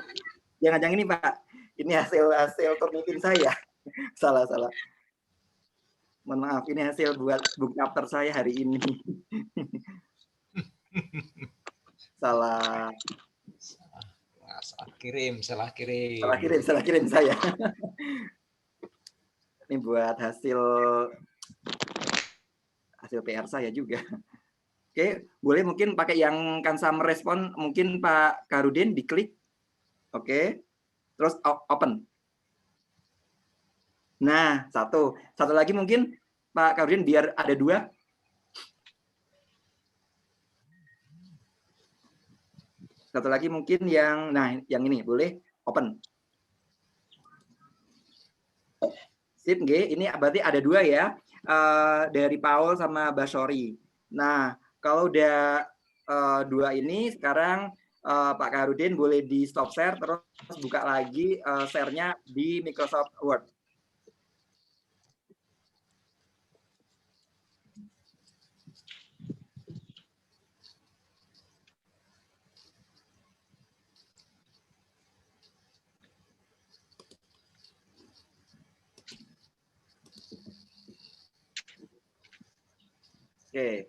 yang ini Pak. Ini hasil turnitin saya. salah. Mohon maaf, ini hasil buat book chapter saya hari ini. Salah kirim saya. Ini buat hasil PR saya juga. Oke, boleh mungkin pakai yang Kansa merespon, mungkin Pak Kaharudin diklik. Oke. Terus open. Nah, satu lagi mungkin Pak Kaharudin biar ada 2. Satu lagi mungkin yang ini boleh open. Sip, ini berarti ada 2 ya, dari Paul sama Basori. Nah, kalau udah 2 ini, sekarang Pak Kaharudin boleh di stop share, terus buka lagi share-nya di Microsoft Word. Oke,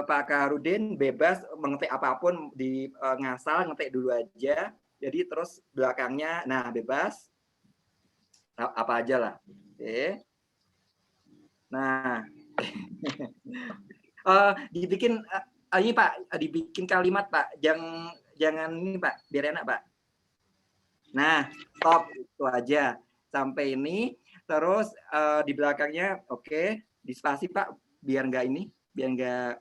Pak Kaharudin bebas mengetik apapun di ngasal, ngetik dulu aja. Jadi terus belakangnya, nah bebas apa aja lah. Oke. Nah, dibikin ini Pak, dibikin kalimat Pak. Jangan ini Pak, biar enak Pak. Nah, stop itu aja sampai ini. Terus di belakangnya, oke, di spasi Pak. Biar enggak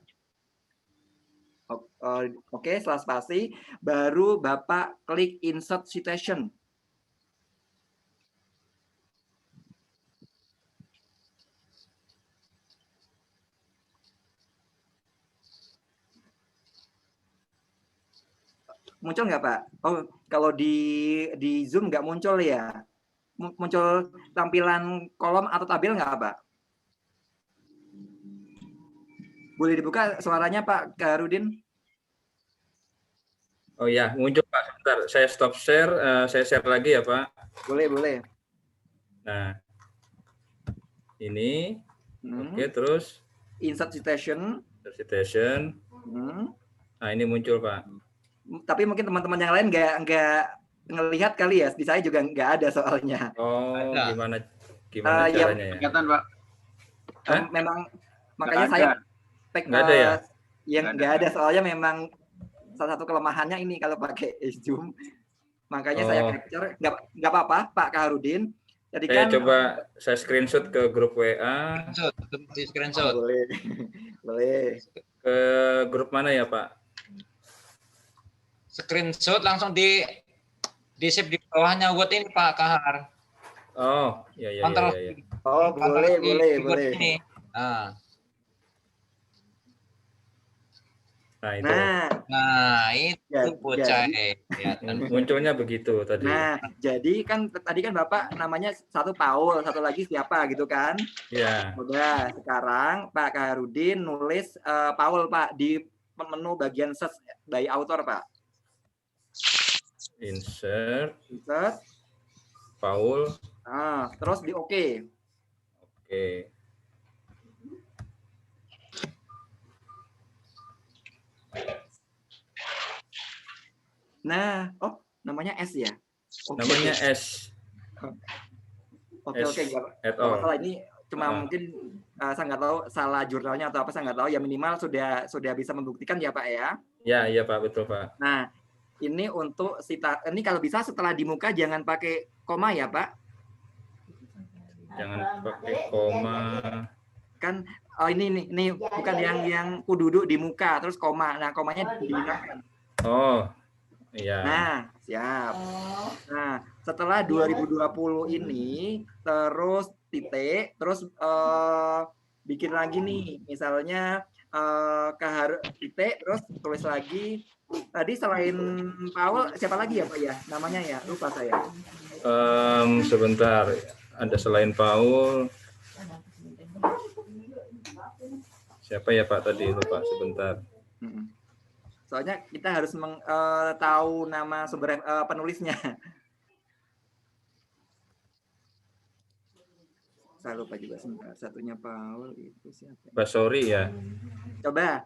oke, setelah spasi baru Bapak klik insert citation. Muncul nggak Pak? Oh, kalau di Zoom nggak muncul ya? Muncul tampilan kolom atau tabel nggak Pak? Boleh dibuka suaranya Pak Kaharudin? Oh ya, muncul Pak. Sebentar, saya stop share, saya share lagi ya Pak. Boleh. Nah, ini, oke, terus insert citation. Nah, ini muncul Pak. Tapi mungkin teman-teman yang lain nggak ngelihat kali ya. Di saya juga nggak ada soalnya. Oh, gimana caranya ya? Kelihatan Pak. Memang makanya saya nggak ada ya? Yang nggak ada soalnya memang salah satu kelemahannya ini kalau pakai Zoom. Makanya saya capture, nggak apa-apa Pak Kaharudin. Jadi kan coba saya screenshot ke grup WA. Screenshot. Boleh. Ke grup mana ya Pak? Screenshot langsung di save di bawahnya Word ini Pak Kahar. Oh, iya. Oh, boleh. Ini. Nah. Nah, itu. Nah, itu bocah ya. Munculnya begitu tadi. Nah, jadi kan tadi kan Bapak namanya satu Paul, satu lagi siapa gitu kan? Iya. Udah, sekarang Pak Kaharudin nulis Paul Pak di menu bagian search by author Pak. Insert. Insert. Paul. Terus di oke. Oke. Nah, namanya S ya? Namanya S. Oke, nggak masalah. Ini cuma mungkin saya nggak tahu salah jurnalnya atau apa, saya nggak tahu. Ya minimal sudah bisa membuktikan ya Pak ya? Iya Pak, betul Pak. Nah, ini untuk ini kalau bisa setelah di muka jangan pakai koma ya Pak? Jangan pakai koma. Kan ini bukan yang duduk di muka terus koma. Nah, komanya dihilangkan. Oh, iya. Nah, siap. Nah, setelah 2020 ini terus titik, terus bikin lagi nih, misalnya titik, terus tulis lagi. Tadi selain Paul siapa lagi ya Pak ya? Namanya ya, lupa saya. Sebentar, ada selain Paul. Siapa ya Pak tadi, lupa sebentar. Soalnya kita harus tahu nama sumber penulisnya. Saya lupa juga sebentar. Satunya Paul itu siapa? Basori ya. Coba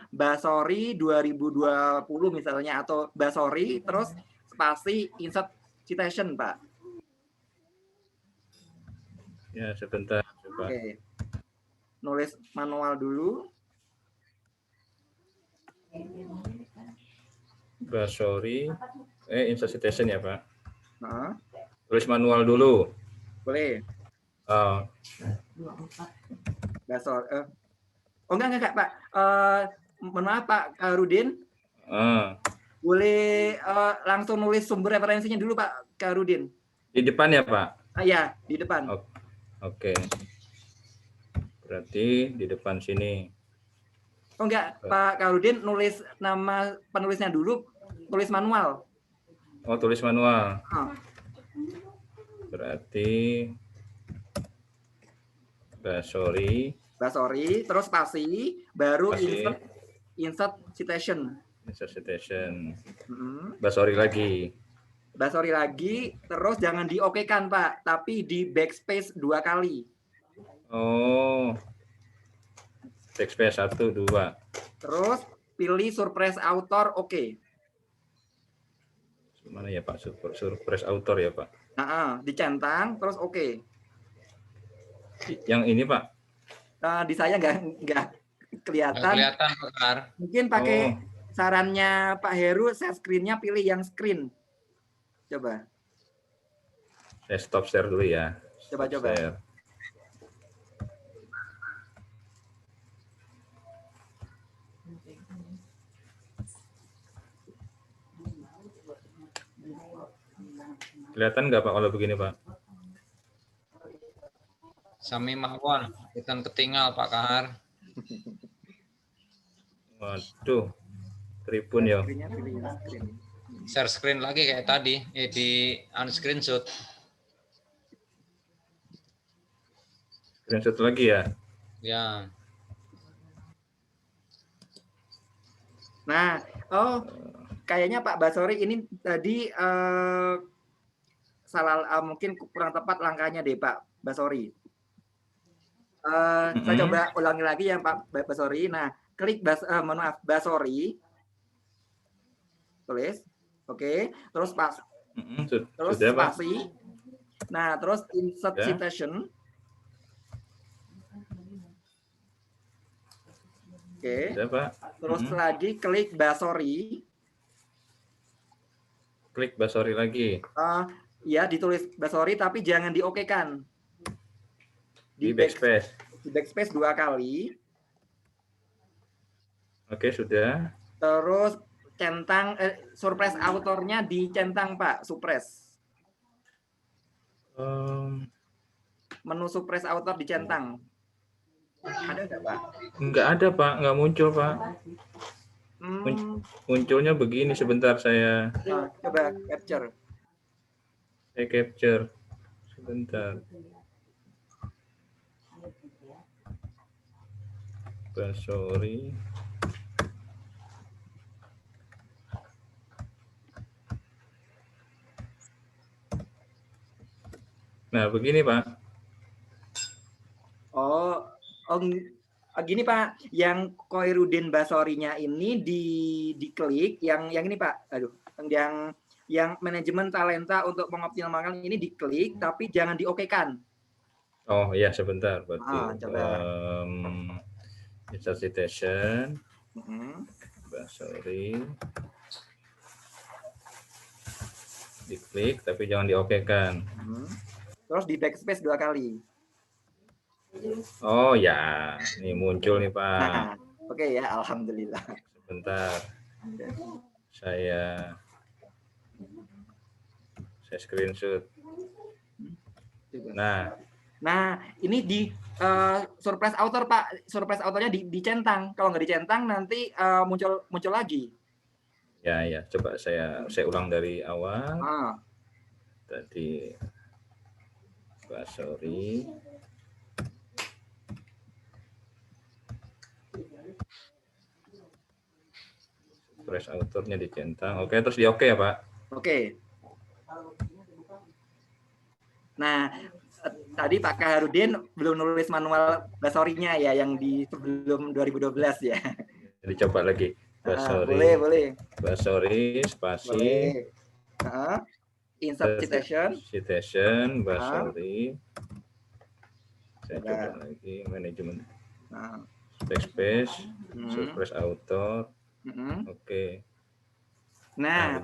Basori 2020 misalnya, atau Basori terus spasi insert citation Pak. Ya sebentar. Coba. Oke. Nulis manual dulu. Basori, insert citation ya Pak. Tulis manual dulu. Boleh. Oh. Basori. Enggak Pak. Mohon maaf Pak Kaharudin. Boleh langsung nulis sumber referensinya dulu Pak Kaharudin. Di depan ya Pak? Ya, di depan. Oke. Berarti di depan sini. Oh enggak, Pak Kaharudin nulis nama penulisnya dulu, tulis manual. Oh, tulis manual. Berarti Basori, terus spasi, baru insert citation. Insert citation. Basori lagi, terus jangan di-oke-kan Pak, tapi di backspace 2 kali. Oh. Backspace 1, 2. Terus pilih surprise author, oke. Mana ya Pak? Surprise author ya Pak? Dicentang, terus oke. Yang ini Pak? Di saya nggak kelihatan. Pak. Mungkin pakai sarannya Pak Heru, share screen-nya pilih yang screen. Coba. Saya stop share dulu ya. Coba. Share. Kelihatan nggak Pak kalau begini Pak? Sami mawon, kita ketinggal Pak Kahar. Waduh, tribun ya. Share screen lagi kayak tadi, di unscreenshot. Screenshot lagi ya? Ya. Nah, kayaknya Pak Basori ini tadi salah, mungkin kurang tepat langkahnya deh Pak Basori. Saya coba ulangi lagi ya Pak Basori. Nah, klik Basori, tulis, oke, terus terus spasi. Nah, terus insert citation. Oke. Terus lagi klik Basori. Klik Basori lagi. Ya, ditulis Basori tapi jangan di-oke-kan. Di backspace. Di backspace 2 kali. Oke, sudah. Terus centang surprise autornya dicentang Pak, suppress. Menu Menu suppress author dicentang. Ada nggak Pak? Nggak ada Pak, nggak muncul Pak. Munculnya begini, sebentar saya. Coba capture. Saya capture. Sebentar. Sorry. Nah, begini Pak. Gini Pak, yang Khairuddin Basorinya ini diklik, yang ini Pak, yang manajemen talenta untuk mengoptimalkan ini diklik, tapi jangan diokekan. Oh iya, sebentar. Berarti coba. Insert citation, Basori, diklik, tapi jangan diokekan. Terus di backspace 2 kali. Oh ya, ini muncul nih Pak. Nah, oke ya, alhamdulillah. Sebentar, saya screenshot. Nah, ini di surprise author Pak, surprise authornya dicentang. Kalau nggak dicentang nanti muncul lagi. Ya, coba saya ulang dari awal. Tadi Basori. Surprise authornya dicentang. Oke, terus di oke ya Pak? Oke. Nah, tadi Pak Khairuddin belum nulis manual Basorinya ya, yang di sebelum 2012 ya. Jadi coba lagi. Basori. Boleh. Basori, spasi. Insert citation. Basori. Saya coba lagi. Manajemen. Backspace. Surprise author. Oke. Nah,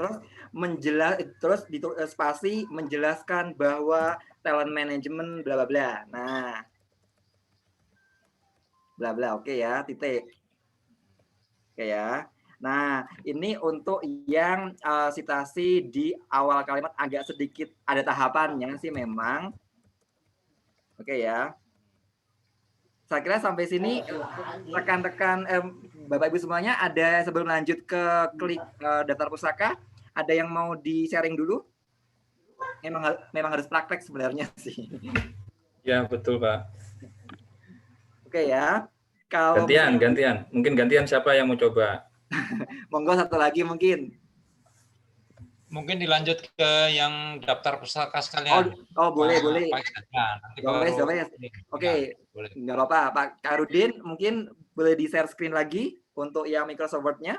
terus di spasi menjelaskan bahwa talent management bla bla bla. Nah, bla bla, oke ya, titik. Oke ya. Nah, ini untuk yang citasi di awal kalimat agak sedikit ada tahapannya sih memang. Oke ya. Saya kira sampai sini rekan-rekan Bapak Ibu semuanya ada, sebelum lanjut ke klik daftar pustaka, ada yang mau di-sharing dulu? Memang harus praktek sebenarnya sih. Ya, betul Pak. Oke ya. Kalau gantian. Mungkin gantian siapa yang mau coba? Monggo satu lagi mungkin. Mungkin dilanjut ke yang daftar pustaka sekalian. Boleh. Nanti boleh. Oke, nggak apa-apa. Pak Khairuddin mungkin boleh di-share screen lagi untuk yang Microsoft Word-nya.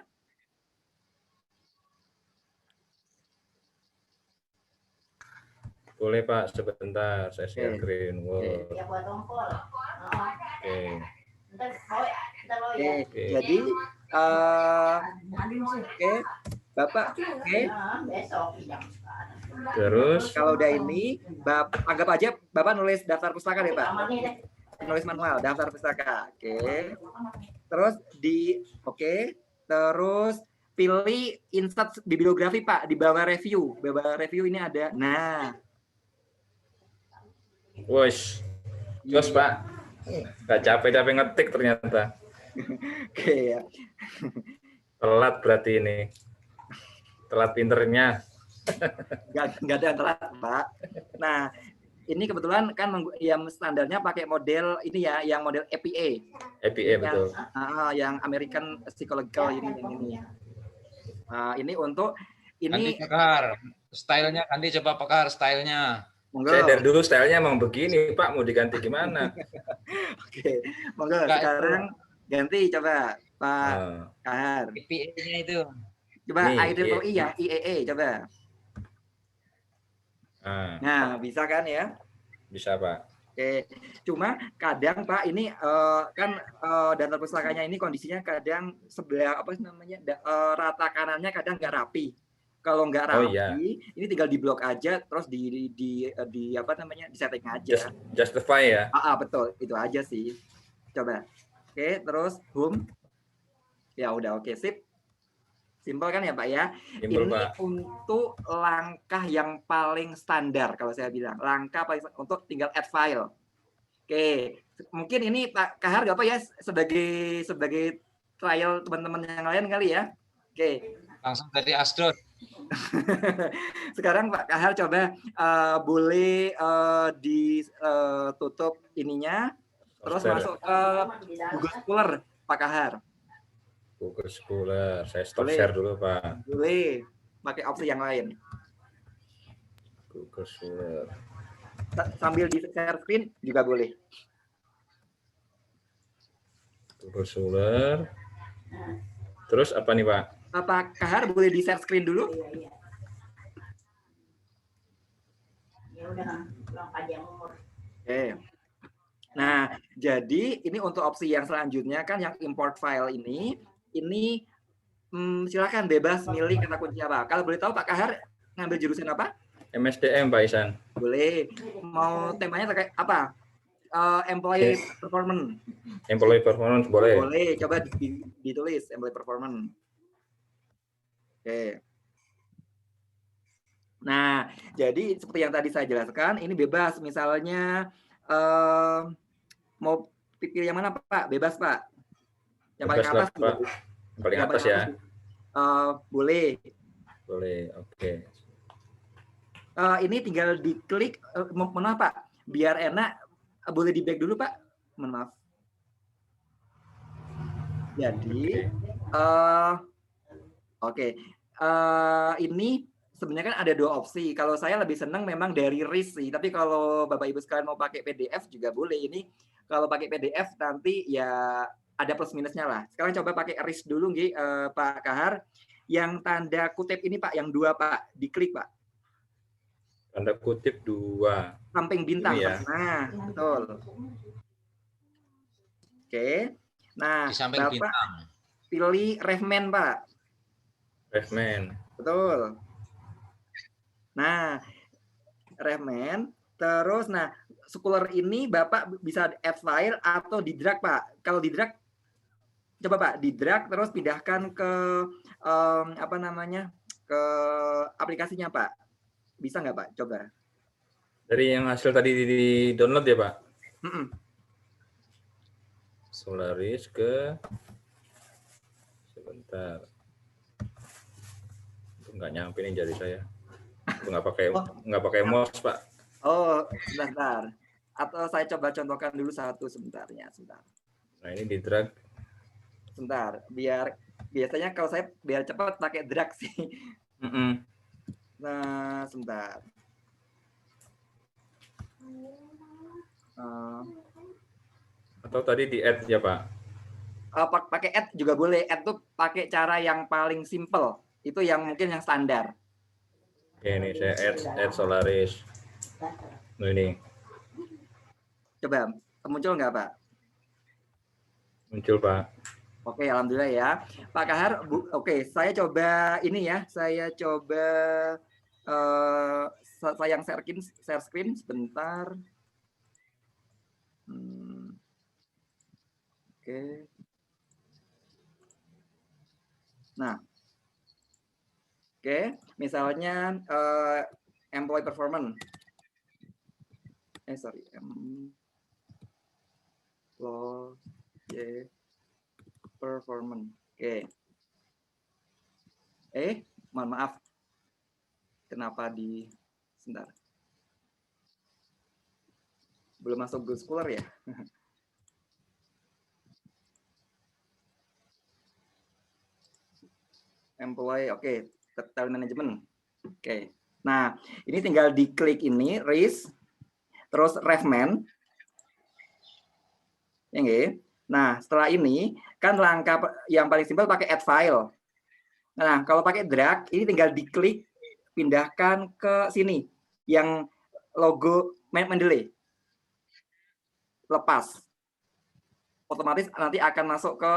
Boleh Pak, sebentar. Saya share screen Word. Oke. Jadi, Bapak, Terus kalau udah ini, anggap aja Bapak nulis daftar pustaka deh Pak. Nulis manual daftar pustaka. Oke. Terus terus pilih insert bibliografi Pak di bawah review. Bawah review ini ada. Nah. Wush. Terus Pak. Nggak capek-capek ngetik ternyata. Oke ya. Telat berarti ini. Telat pinternya. Nggak ada yang telat, Pak. Nah, ini kebetulan kan yang standarnya pakai model ini ya, yang model APA. APA betul. Yang American Psychological ini. Ini untuk ini. Ganti Pakar. Stylenya ganti, coba Pakar stylenya. Monggo. Saya dari dulu stylenya emang begini, Pak. Mau diganti gimana? Oke, monggo sekarang ganti coba Pak Kahar. APA-nya itu. Coba IEEE ya, IEE coba. Nah, bisa kan ya? Bisa, Pak. Oke, cuma kadang Pak ini kan daftar pustakanya ini kondisinya kadang sebelah rata kanannya kadang nggak rapi. Kalau nggak rapi, ini tinggal diblok aja, terus di setting aja. Justify ya? Betul, itu aja sih. Coba. Oke, terus home. Ya udah, oke, sip. Simpel kan ya Pak ya? Simple, ini Pak. Untuk langkah yang paling standar kalau saya bilang. Langkah paling untuk tinggal add file. Oke, Mungkin ini Pak Kahar nggak apa ya sebagai trial teman-teman yang lain kali ya. Oke. Langsung dari Asdod. Sekarang Pak Kahar coba boleh ditutup ininya, terus masuk ke Google Scholar Pak Kahar. Google Scholar, saya stop Boleh. share dulu Pak. Boleh, pakai opsi yang lain. Google Scholar. Sambil di share screen juga boleh. Google Scholar. Terus apa nih Pak? Pak Kahar boleh di share screen dulu? Oke. Nah, jadi ini untuk opsi yang selanjutnya kan yang import file ini silakan bebas milih kata kunci apa. Kalau boleh tahu Pak Kahar ngambil jurusan apa? MSDM Pak Isan. Boleh. Mau temanya terkait apa? Employee performance. Employee performance boleh. Boleh. Coba ditulis employee performance. Oke. Nah, jadi seperti yang tadi saya jelaskan, ini bebas. Misalnya mau pilih yang mana Pak? Bebas Pak. Yang paling Bebas atas. Pak. Yang paling atas ya. Boleh. Boleh. Oke. Ini tinggal diklik. Mohon maaf Pak, biar enak. Boleh di back dulu Pak. Mohon maaf. Jadi, oke. Ini sebenarnya kan ada dua opsi. Kalau saya lebih senang memang dari RIS sih. Tapi kalau Bapak Ibu sekalian mau pakai PDF juga boleh. Ini kalau pakai PDF nanti ya ada plus minusnya lah. Sekarang coba pakai RIS dulu, Pak Kahar. Yang tanda kutip ini Pak, yang dua Pak, diklik Pak. Tanda kutip 2. Samping bintang. Ya. Nah, betul. Oke. Nah, Di samping Bapak bintang. pilih Refman Pak. Refman. Betul. Nah, Refman. Terus, nah, Scholar ini Bapak bisa add file atau di drag Pak. Kalau di drag, coba Pak, di drag terus pindahkan ke ke aplikasinya Pak. Bisa nggak Pak? Coba. Dari yang hasil tadi di download ya Pak? Solaris ke sebentar. Itu nggak nyampe nih jari saya. Itu nggak pakai mouse Pak. Oh, sebentar. Atau saya coba contohkan dulu satu sebentarnya, sebentar. Nah ini di drag. Sebentar, biasanya kalau saya biar cepat pakai drag sih. Nah, sebentar. Atau tadi di add ya Pak? Pakai add juga boleh. Add tuh pakai cara yang paling simple. Itu yang mungkin yang standar. Oke, ini saya add Solaris. Nah, ini. Coba, muncul nggak Pak? Muncul Pak. Oke, alhamdulillah ya. Pak Kahar, oke, saya coba ini ya. Saya coba saya share screen sebentar. Oke. Nah, oke, misalnya employee performance. Performance. Oke. Mohon maaf. Kenapa sebentar. Belum masuk Google Scholar ya? Employee, oke. Talent management. Oke. Nah, ini tinggal diklik ini, RIS, terus Refman. Nah, setelah ini, kan langkah yang paling simpel pakai add file. Nah, kalau pakai drag, ini tinggal diklik, pindahkan ke sini, yang logo Mendeley. Lepas. Otomatis nanti akan masuk ke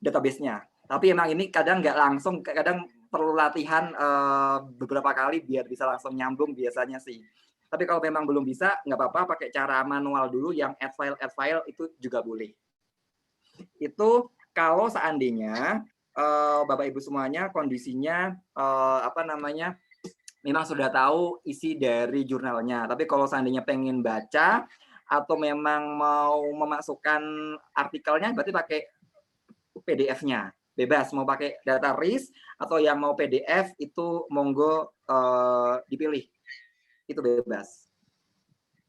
database-nya. Tapi emang ini kadang nggak langsung, kadang perlu latihan beberapa kali biar bisa langsung nyambung biasanya sih. Tapi kalau memang belum bisa, nggak apa-apa pakai cara manual dulu yang add file itu juga boleh. Itu kalau seandainya Bapak Ibu semuanya kondisinya memang sudah tahu isi dari jurnalnya. Tapi kalau seandainya pengen baca atau memang mau memasukkan artikelnya berarti pakai PDF-nya. Bebas mau pakai data RIS atau yang mau PDF itu monggo dipilih. Itu bebas.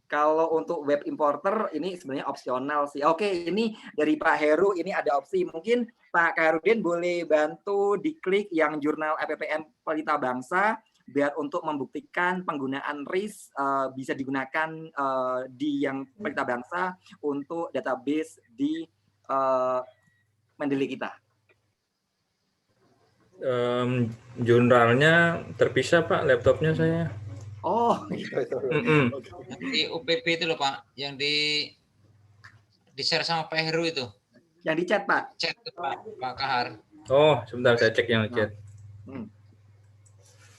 Kalau untuk web importer ini sebenarnya opsional sih. Oke, ini dari Pak Heru ini ada opsi. Mungkin Pak Kairudin boleh bantu diklik yang jurnal EPPM Pelita Bangsa biar untuk membuktikan penggunaan RIS bisa digunakan di yang Pelita Bangsa untuk database di Mendeley kita. Jurnalnya terpisah Pak, laptopnya saya. Oh, gitu. Di UPP itu loh Pak, yang di share sama Pak Heru itu. Yang di chat Pak. Chat Pak Kahar. Oh, sebentar saya cek yang chat.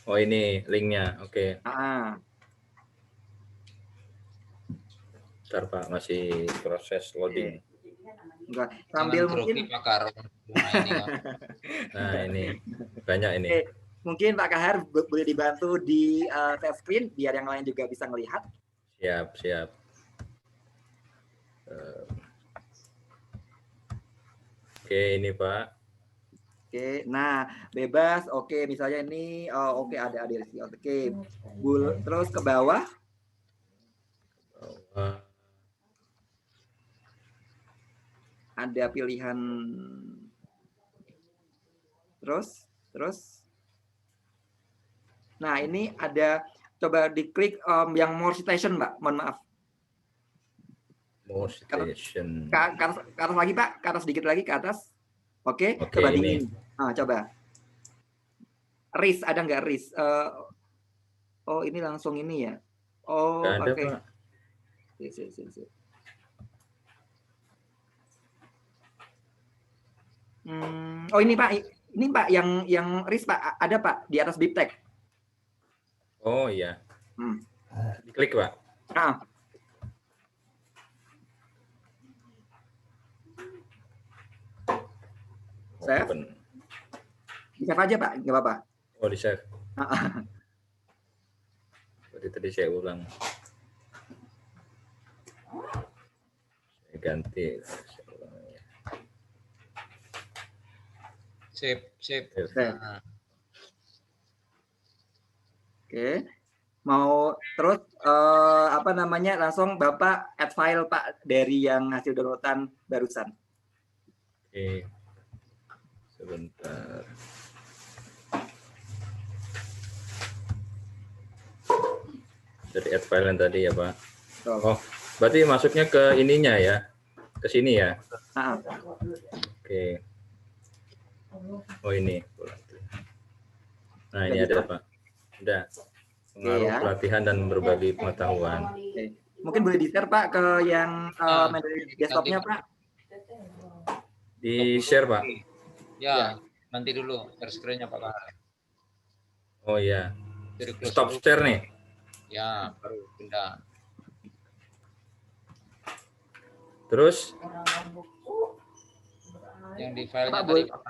Oh ini linknya, oke. Bentar Pak, masih proses loading. Enggak, sambil mungkin Pak Kahar. Nah ini banyak ini. Mungkin Pak Kahar boleh dibantu di share screen biar yang lain juga bisa melihat. Siap. Oke, ini Pak. Oke, nah bebas. Oke, misalnya ini, oke ada di sini. Oke, terus ke bawah. Ada pilihan. Terus. Nah, ini ada, coba diklik yang more citation, Mbak. Mohon maaf. More citation. Ke atas lagi, Pak. Ke atas sedikit lagi, ke atas. Oke, coba dingin. Nah, coba. RIS, ada nggak RIS? Oh, ini langsung ini ya. Oh, oke. Oh, ini Pak. Ini Pak, yang RIS, Pak. Ada, Pak, di atas BibTeX. Oh iya. Diklik Pak. Save. Di-save aja Pak, nggak apa-apa. Oh di-save. Tadi saya ulang. Saya ganti. Save. Oke, mau terus apa namanya langsung Bapak add file Pak dari yang hasil downloadan barusan. Oke, sebentar. Dari add file yang tadi ya Pak. Oh, berarti masuknya ke ininya ya, ke sini ya. Oke. Oh ini. Nah ini ada Pak. Udah. Pengaruh pelatihan dan berbagi pengetahuan. Mungkin boleh di-share Pak ke yang desktopnya Pak. Di-share Pak. Ya, nanti dulu share screen-nya Pak Kahar. Oh iya. Stop share nih. Ya, baru pindah. Terus? Yang di filenya tadi Pak.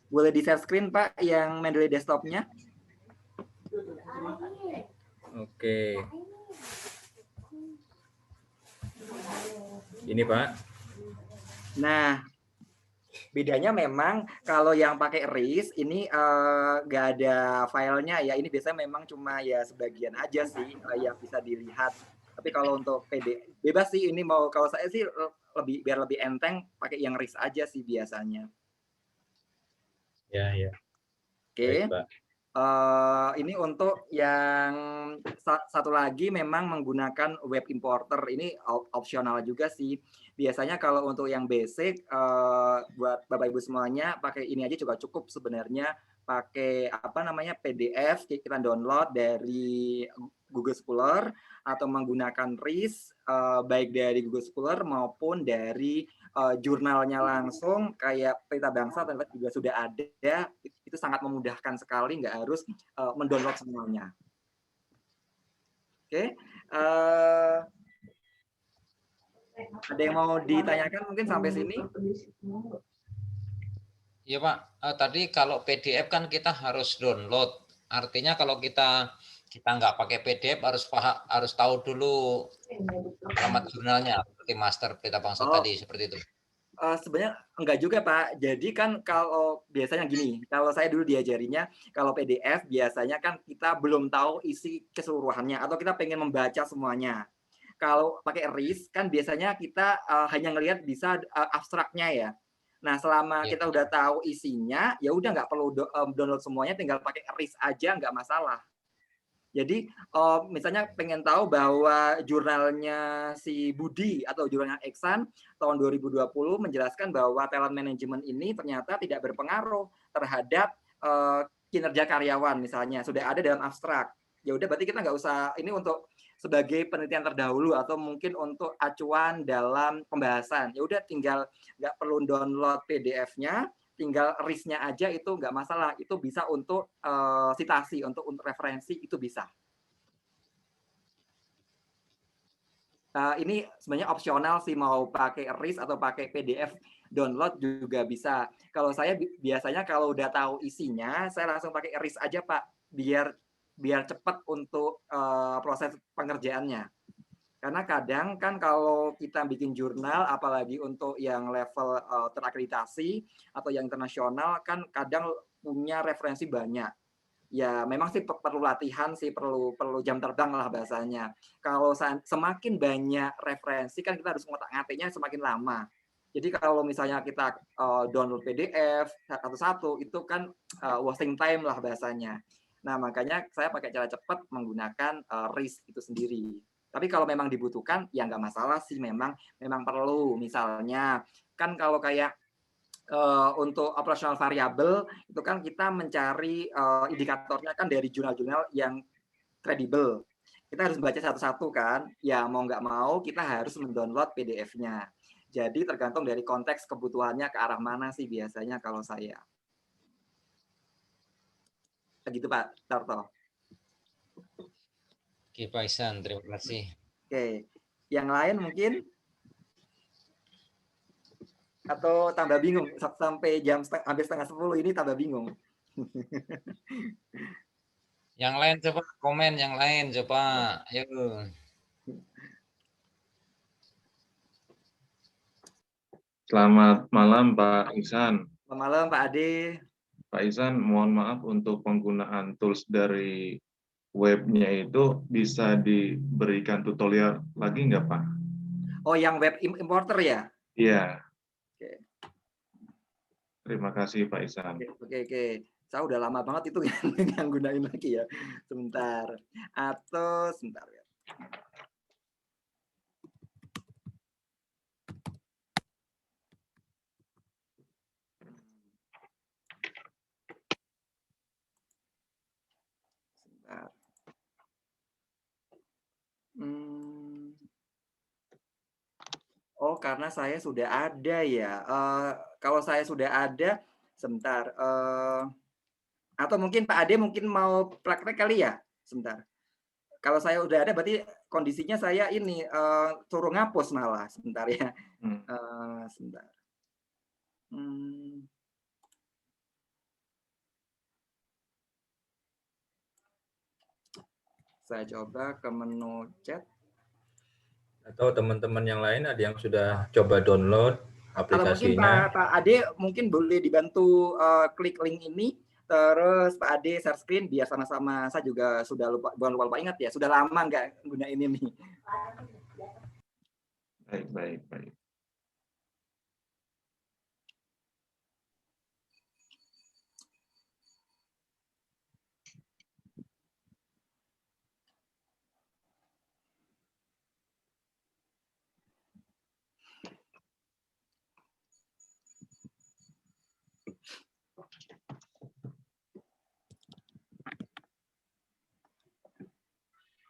Boleh di-share screen Pak yang Mendeley desktopnya. Oke. Ini Pak. Nah, bedanya memang kalau yang pakai RIS ini nggak ada filenya ya. Ini biasanya memang cuma ya sebagian aja sih yang bisa dilihat. Tapi kalau untuk PDF bebas sih ini mau, kalau saya sih biar lebih enteng pakai yang RIS aja sih biasanya. Ya. Oke. Ini untuk yang satu lagi memang menggunakan web importer, ini opsional juga sih. Biasanya kalau untuk yang basic buat Bapak Ibu semuanya pakai ini aja juga cukup sebenarnya, pakai apa namanya PDF kita download dari Google Scholar atau menggunakan RIS baik dari Google Scholar maupun dari jurnalnya langsung kayak Pelita Bangsa ternyata juga sudah ada. Itu sangat memudahkan sekali, nggak harus mendownload semuanya. Oke, ada yang mau ditanyakan mungkin sampai sini? Iya Pak, tadi kalau PDF kan kita harus download. Artinya kalau kita nggak pakai PDF harus tahu dulu alamat jurnalnya seperti Master Peta Bangsa tadi seperti itu. Sebenarnya enggak juga Pak. Jadi kan kalau biasanya gini, kalau saya dulu diajarinya kalau PDF biasanya kan kita belum tahu isi keseluruhannya atau kita pengen membaca semuanya. Kalau pakai RIS kan biasanya kita hanya ngelihat bisa abstraknya ya. Nah, selama kita udah tahu isinya, ya udah nggak perlu download semuanya, tinggal pakai RIS aja nggak masalah. Jadi misalnya pengen tahu bahwa jurnalnya si Budi atau jurnalnya Eksan tahun 2020 menjelaskan bahwa talent management ini ternyata tidak berpengaruh terhadap kinerja karyawan misalnya, sudah ada dalam abstrak. Ya udah berarti kita nggak usah ini untuk sebagai penelitian terdahulu atau mungkin untuk acuan dalam pembahasan. Ya udah tinggal nggak perlu download PDF-nya, tinggal RIS-nya aja itu nggak masalah. Itu bisa untuk citasi, untuk referensi itu bisa. Ini sebenarnya opsional sih mau pakai RIS atau pakai PDF download juga bisa. Kalau saya biasanya kalau udah tahu isinya, saya langsung pakai RIS aja Pak, biar cepat untuk proses pengerjaannya. Karena kadang kan kalau kita bikin jurnal, apalagi untuk yang level terakreditasi atau yang internasional, kan kadang punya referensi banyak. Ya memang sih perlu latihan sih, perlu jam terbang lah bahasanya. Kalau semakin banyak referensi kan kita harus ngotak-ngatiknya semakin lama. Jadi kalau misalnya kita download PDF satu-satu, itu kan wasting time lah bahasanya. Nah, makanya saya pakai cara cepat menggunakan RIS itu sendiri. Tapi kalau memang dibutuhkan, ya nggak masalah sih, memang perlu. Misalnya, kan kalau kayak untuk operational variable, itu kan kita mencari indikatornya kan dari jurnal-jurnal yang kredibel. Kita harus baca satu-satu kan, ya mau nggak mau kita harus mendownload PDF-nya. Jadi tergantung dari konteks kebutuhannya ke arah mana sih biasanya kalau saya. Begitu Pak Tarto. Oke Pak Ihsan, terima kasih. Oke, yang lain mungkin? Atau tambah bingung sampai jam hampir setengah 10 ini tambah bingung. Yang lain coba komen, yang lain coba. Ayo. Selamat malam Pak Ihsan. Selamat malam Pak Ade. Pak Ihsan, mohon maaf untuk penggunaan tools dari webnya itu bisa diberikan tutorial lagi nggak Pak? Oh, yang web importer ya? Iya. Oke. Terima kasih Pak Ihsan. Oke. Saya udah lama banget itu yang gunain lagi ya. Sebentar. Atau sebentar ya. Sebentar. Oh, karena saya sudah ada ya. Kalau saya sudah ada, sebentar. Atau mungkin Pak Ade mungkin mau praktek kali ya? Sebentar. Kalau saya udah ada, berarti kondisinya saya ini suruh ngapus malah. Sebentar ya. Sebentar. Saya coba ke menu chat. Atau teman-teman yang lain ada yang sudah coba download aplikasinya. Atau mungkin Pak Ade mungkin boleh dibantu klik link ini, terus Pak Ade share screen biar sama-sama. Saya juga sudah bukan lupa ingat ya, sudah lama nggak gunain ini. Baik.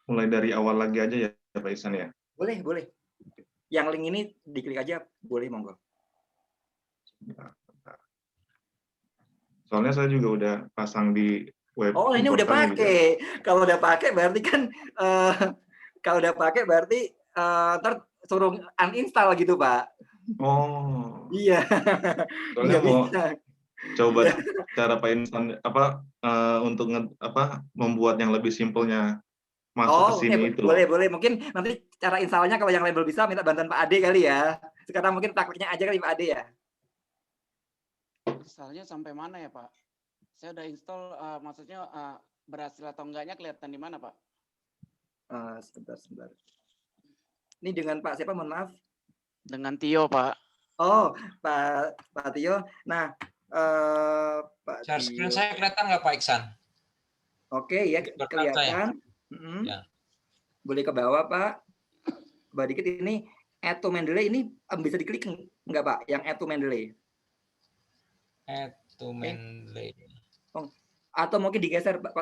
Mulai dari awal lagi aja ya Pak Ihsan ya? Boleh. Yang link ini diklik aja, boleh monggo. Soalnya saya juga udah pasang di web. Oh, ini udah pakai. Juga. Kalau udah pakai berarti kan ntar suruh uninstall gitu Pak. Oh. Iya. Soalnya Coba cara Pak Insan untuk membuat yang lebih simpelnya masuk ke sini itu loh. Boleh. Mungkin nanti cara installnya kalau yang lain belum bisa minta bantuan Pak Ade kali ya. Sekarang mungkin prakteknya aja kali Pak Ade ya. Installnya sampai mana ya Pak? Saya udah install, maksudnya berhasil atau enggaknya kelihatan di mana Pak? Sebentar. Ini dengan Pak siapa? Mohon maaf. Dengan Tio Pak. Oh, Pak Tio. Nah, Pak Share Tio. screen saya kelihatan nggak Pak Iksan? Oke ya, kelihatan. Ya. Boleh ke bawah Pak. Coba dikit ini add to Mendeley ini bisa diklik nggak Pak? Yang add to Mendeley. Add to Mendeley. Atau mungkin digeser Pak,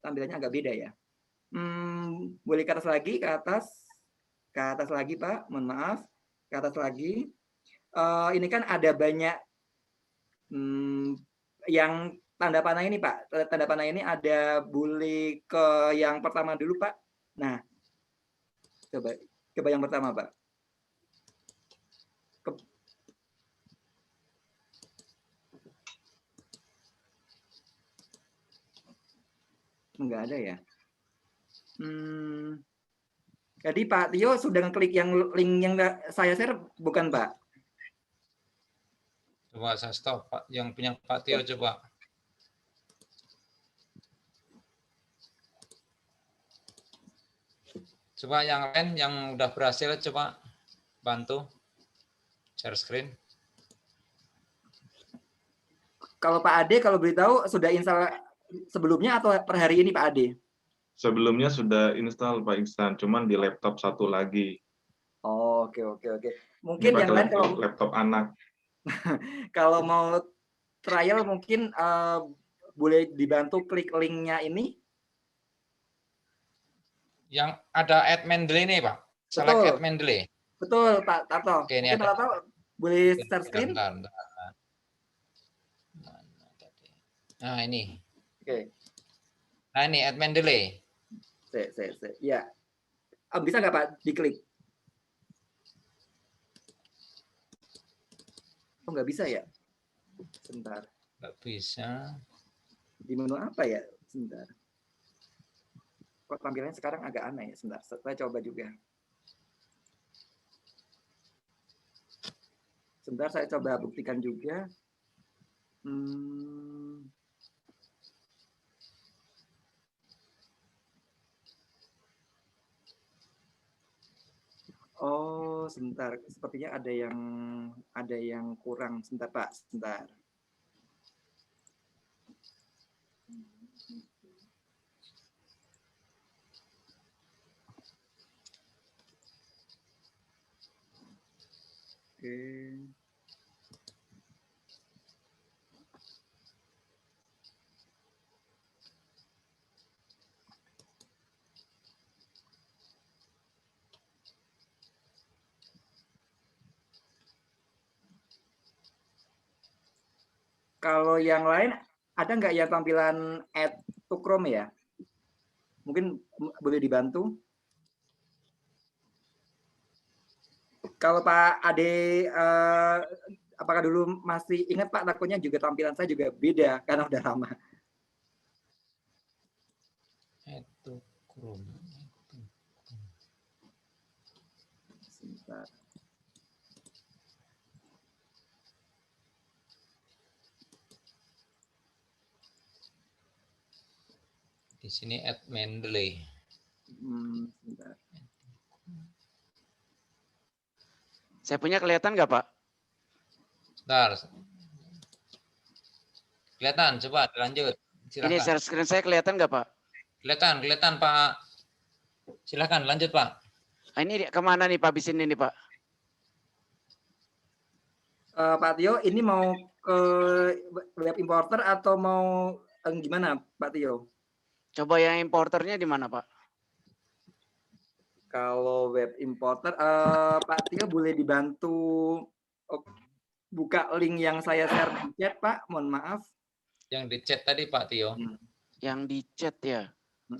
tampilannya agak beda ya. Boleh ke atas lagi, ke atas lagi Pak. Mohon maaf, ke atas lagi. Ini kan ada banyak yang tanda panah ini Pak. Tanda panah ini ada, boleh ke yang pertama dulu Pak. Nah, coba yang pertama Pak. Enggak ada ya. Jadi Pak Tio sudah ngeklik yang link yang saya share bukan Pak? Coba saya stop Pak. Yang punya Pak Tio coba. Coba yang lain yang udah berhasil coba bantu share screen. Kalau Pak Ade kalau beritahu sudah install sebelumnya atau per hari ini Pak Ade? Sebelumnya sudah install Pak Iksan, cuman di laptop satu lagi. Oh, oke. Mungkin yang lain kalau laptop anak. kalau mau trial mungkin boleh dibantu klik linknya ini. Yang ada add Mendeley nih Pak. Select add Mendeley. Betul Pak Tarto. Oke, ini mungkin ada. Tarto boleh share screen. Bentar. Nah ini. Oke. Nah ini add Mendeley. Ya. Bisa nggak Pak diklik? Oh nggak bisa ya? Sebentar. Nggak bisa. Di menu apa ya? Sebentar. Kok tampilannya sekarang agak aneh ya? Sebentar. Saya coba juga. Sebentar saya coba buktikan juga. Oh, sebentar. Sepertinya ada yang kurang. Sebentar, Pak. Sebentar. Oke. Kalau yang lain, ada nggak ya tampilan add to Chrome ya? Mungkin boleh dibantu. Kalau Pak Ade, apakah dulu masih ingat Pak, takutnya juga tampilan saya juga beda karena udah lama. Add to Chrome. Sebentar. Di sini add Mendeley. Sebentar. Saya punya kelihatan nggak Pak? Bentar. Kelihatan, coba lanjut. Silakan. Ini share screen saya kelihatan nggak Pak? Kelihatan Pak. Silakan lanjut Pak. Nah, ini kemana nih Pak bis ini nih Pak? Pak Tio, ini mau ke web importer atau mau gimana Pak Tio? Coba yang importernya di mana Pak? Kalau web importer, Pak Tio boleh dibantu buka link yang saya share di chat Pak, mohon maaf. Yang di chat tadi Pak Tio. Yang di chat ya?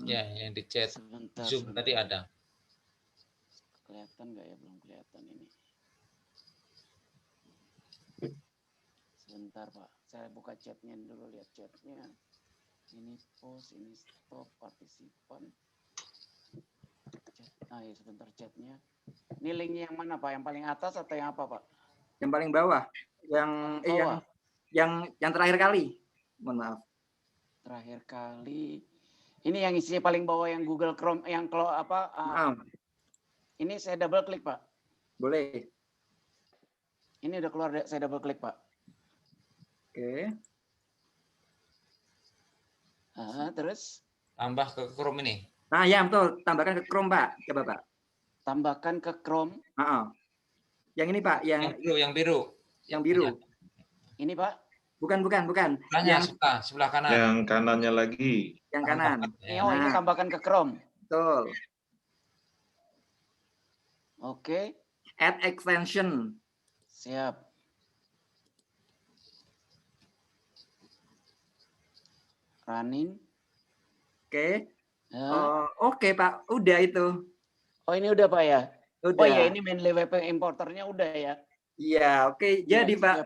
Ya, yang di chat. Sebentar, Zoom sebentar. tadi ada. Kelihatan nggak ya? Belum kelihatan ini. Sebentar Pak. Saya buka chatnya dulu, lihat chatnya. Ini post, ini stop, partisipan. Ya sebentar chatnya. Ini linknya yang mana Pak? Yang paling atas atau yang apa Pak? Yang paling bawah. Yang terakhir kali. Mohon maaf. Terakhir kali. Ini yang isinya paling bawah yang Google Chrome, yang kalau apa? Ini saya double klik Pak. Boleh. Ini udah keluar, saya double klik Pak. Oke. Terus? Tambah ke Chrome ini. Nah ya betul, tambahkan ke Chrome Pak. Coba Pak. Tambahkan ke Chrome. Yang ini Pak, yang biru. Yang biru. Ini Pak? Bukan. Yang sebelah kanan. Yang kanannya lagi. Yang kanan. Ini tambahkan ke Chrome. Betul. Oke. Add extension. Siap. Running. Oke. Oke Pak, udah itu. Oh ini udah Pak ya? Udah. Oh ya ini mainly web importernya udah ya? Iya, oke. Jadi Pak.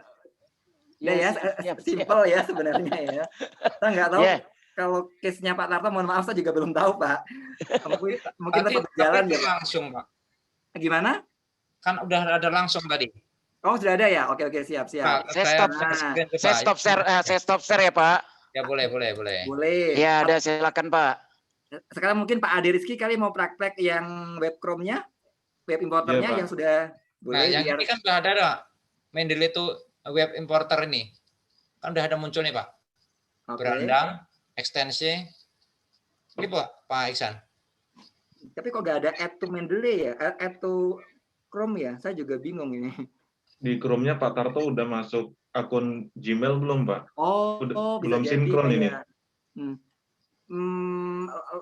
Udah ya, simple ya sebenarnya ya. Saya nggak tahu kalau case-nya Pak Tarto, mohon maaf saya juga belum tahu Pak. Mungkin tetap berjalan ya. Langsung Pak. Gimana? Kan udah ada langsung tadi. Oh sudah ada ya? Oke siap. Saya stop share ya Pak. Ya boleh. Boleh. Ya ada, silakan Pak. Sekarang mungkin Pak Ade Rizky kali mau praktek yang web Chrome-nya, web importernya yang sudah boleh. Nah yang ini kan sudah ada Mendeley itu web importer ini. Kan udah ada muncul nih Pak. Berandang, ekstensi. Ini Pak Iksan. Tapi kok nggak ada add to Mendeley ya? Add to Chrome ya? Saya juga bingung ini. Di Chrome-nya Pak Tarto udah masuk akun Gmail belum Pak? Belum sinkron ini.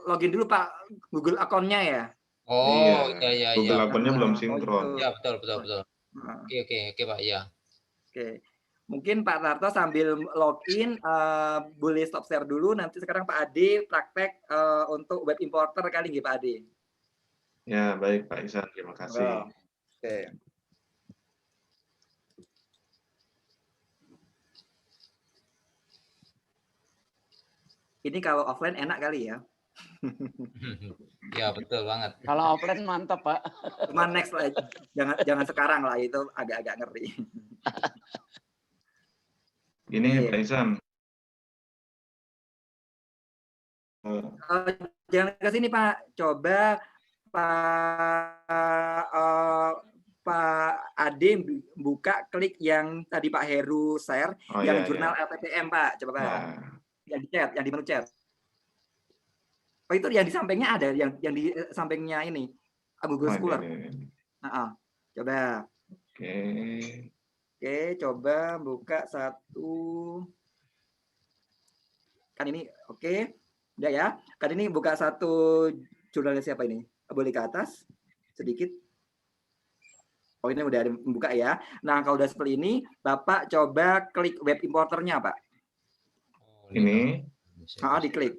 Login dulu Pak, Google akunnya ya. Iya. Google akunnya belum sinkron. Ya betul. Oke Pak ya. Oke. Mungkin Pak Tarto sambil login boleh stop share dulu. Nanti sekarang Pak Ade praktek untuk web importer kali nggih Pak Ade. Ya baik Pak Iksan, terima kasih. Oke. Ini kalau offline enak kali ya. Ya betul banget. Kalau offline mantap Pak. Cuma next lah, jangan sekarang lah, itu agak-agak ngeri. Ini Pak Iksan. Jangan ke sini Pak, coba Pak Ade buka klik yang tadi Pak Heru share, yang jurnal LPPM Pak, coba Pak. Yang di chat, yang di menu chat. Oh itu yang di sampingnya ada, yang di sampingnya ini Google Scholar. Coba. Oke, coba buka satu. Kan ini oke. Udah ya. Kan ini buka satu jurnalnya siapa ini? Boleh ke atas sedikit. Oh ini udah buka ya. Nah kalau udah seperti ini, Bapak coba klik web importernya Pak. Ini. Diklik.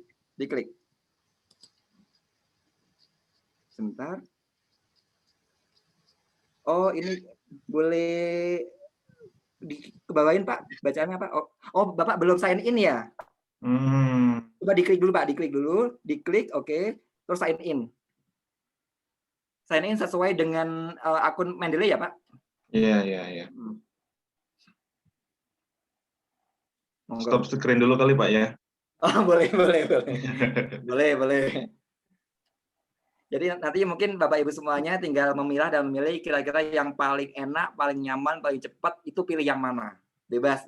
Sebentar. Oh ini boleh dikebawain Pak, bacaannya Pak. Oh Bapak belum sign in ya? Coba diklik dulu Pak, diklik, oke. Terus sign in. Sign in sesuai dengan akun Mendeley ya Pak? Iya. Stop screen dulu kali Pak ya. Oh boleh. Jadi nanti mungkin Bapak Ibu semuanya tinggal memilah dan memilih kira-kira yang paling enak, paling nyaman, paling cepat, itu pilih yang mana. Bebas.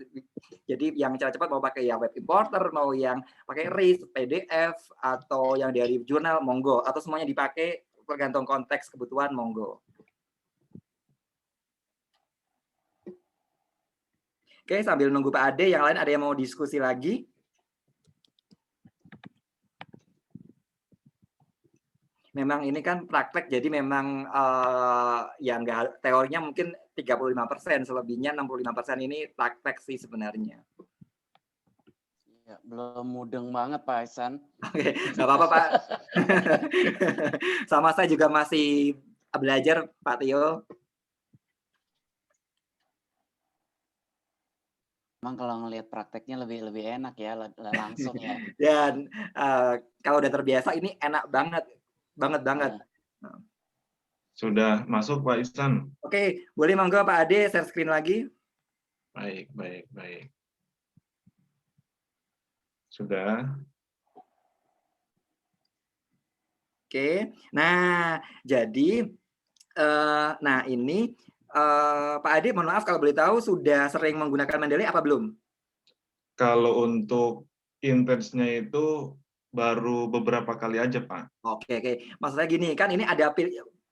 Jadi yang cara cepat mau pakai yang web importer, mau yang pakai RIS, PDF, atau yang dari jurnal, monggo. Atau semuanya dipakai tergantung konteks kebutuhan, monggo. Oke, sambil nunggu Pak Ade, yang lain ada yang mau diskusi lagi? Memang ini kan praktek, jadi memang yang enggak, teorinya mungkin 35%, selebihnya 65% ini praktek sih sebenarnya. Ya, belum mudeng banget Pak Iksan. Oke, nggak apa-apa Pak. Sama saya juga masih belajar Pak Tio. Emang kalau ngelihat prakteknya lebih enak ya, langsung ya. Dan kalau udah terbiasa ini enak banget. Sudah masuk Pak Ihsan. Oke, boleh monggo Pak Ade share screen lagi. Baik. Sudah. Oke, nah jadi nah ini Pak Ade, mohon maaf kalau boleh tahu sudah sering menggunakan Mendeley apa belum? Kalau untuk intensnya itu baru beberapa kali aja Pak. Oke. Maksudnya gini, kan ini ada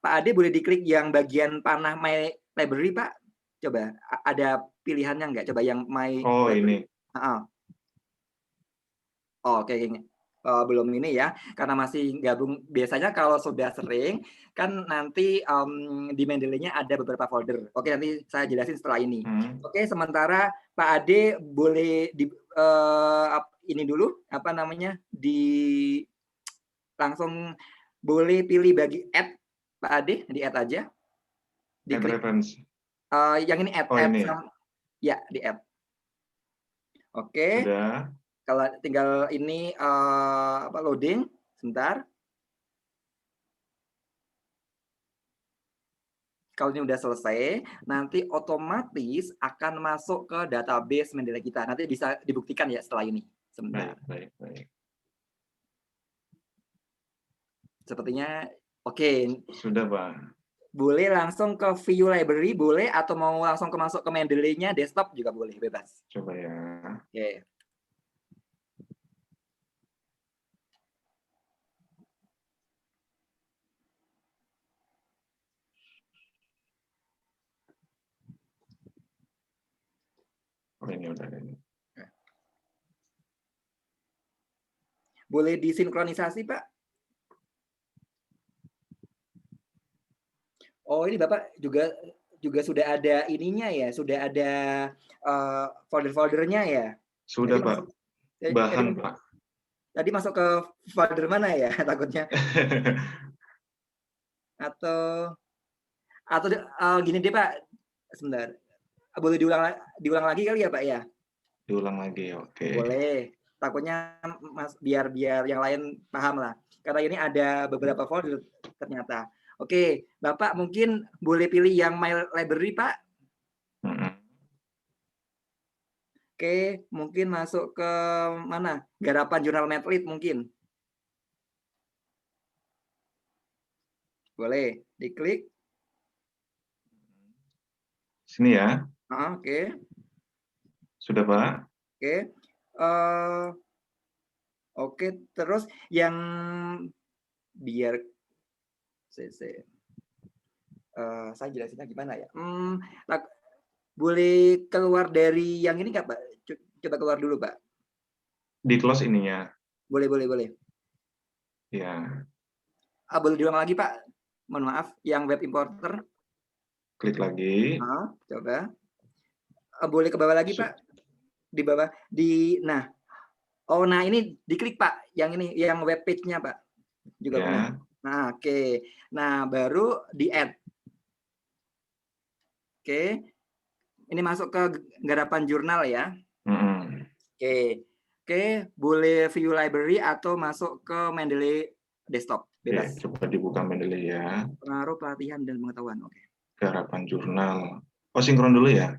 Pak Ade boleh diklik yang bagian panah My Library Pak. Coba ada pilihannya nggak? Coba yang My Library. Ini. Oke. Belum ini ya, karena masih gabung. Biasanya kalau sudah sering, kan nanti di Mendeley-nya ada beberapa folder. Oke, nanti saya jelasin setelah ini. Oke, sementara Pak Ade boleh ini dulu, langsung boleh pilih bagi add, Pak Ade, di add aja. Add reference. Yang ini add. Ini. Ya, di add. Oke. Sudah. Kalau tinggal ini loading sebentar. Kalau ini udah selesai, nanti otomatis akan masuk ke database Mendeley kita. Nanti bisa dibuktikan ya setelah ini. Sebentar. Baik. Sepertinya oke. Sudah Pak. Boleh langsung ke view library, boleh, atau mau langsung masuk ke Mendeley-nya desktop juga boleh, bebas. Coba ya. Oke. Ini udah ini. Boleh disinkronisasi, Pak? Oh, ini Bapak juga sudah ada ininya ya, sudah ada folder-foldernya ya? Sudah Pak. Bahan Pak. Tadi masuk ke folder mana ya takutnya? Atau gini deh Pak, sebentar. Boleh diulang lagi kali ya Pak ya? Diulang lagi, oke. Boleh. Takutnya biar yang lain paham lah. Karena ini ada beberapa folder ternyata. Oke, Bapak mungkin boleh pilih yang My Library Pak. Oke, mungkin masuk ke mana? Garapan Jurnal Medlit mungkin. Boleh, diklik. Sini ya. Oke. Sudah Pak. Oke. Oke, terus yang biar saya jelasinnya gimana ya? Boleh keluar dari yang ini nggak Pak? Coba keluar dulu Pak. Di close ininya. Boleh. Ya. Boleh diulang lagi Pak? Mohon maaf, yang web importer. Klik lagi. Coba. Boleh ke bawah lagi Pak? Di bawah. Nah. Nah ini diklik Pak. Yang ini, yang web page-nya Pak. Juga ya. benar. Nah, oke. Nah, baru di add. Oke. Ini masuk ke garapan jurnal ya. Oke, boleh view library atau masuk ke Mendeley desktop. Bebas. Coba dibuka Mendeley ya. Pengaruh pelatihan dan pengetahuan. Oke. Garapan jurnal. Sinkron dulu ya.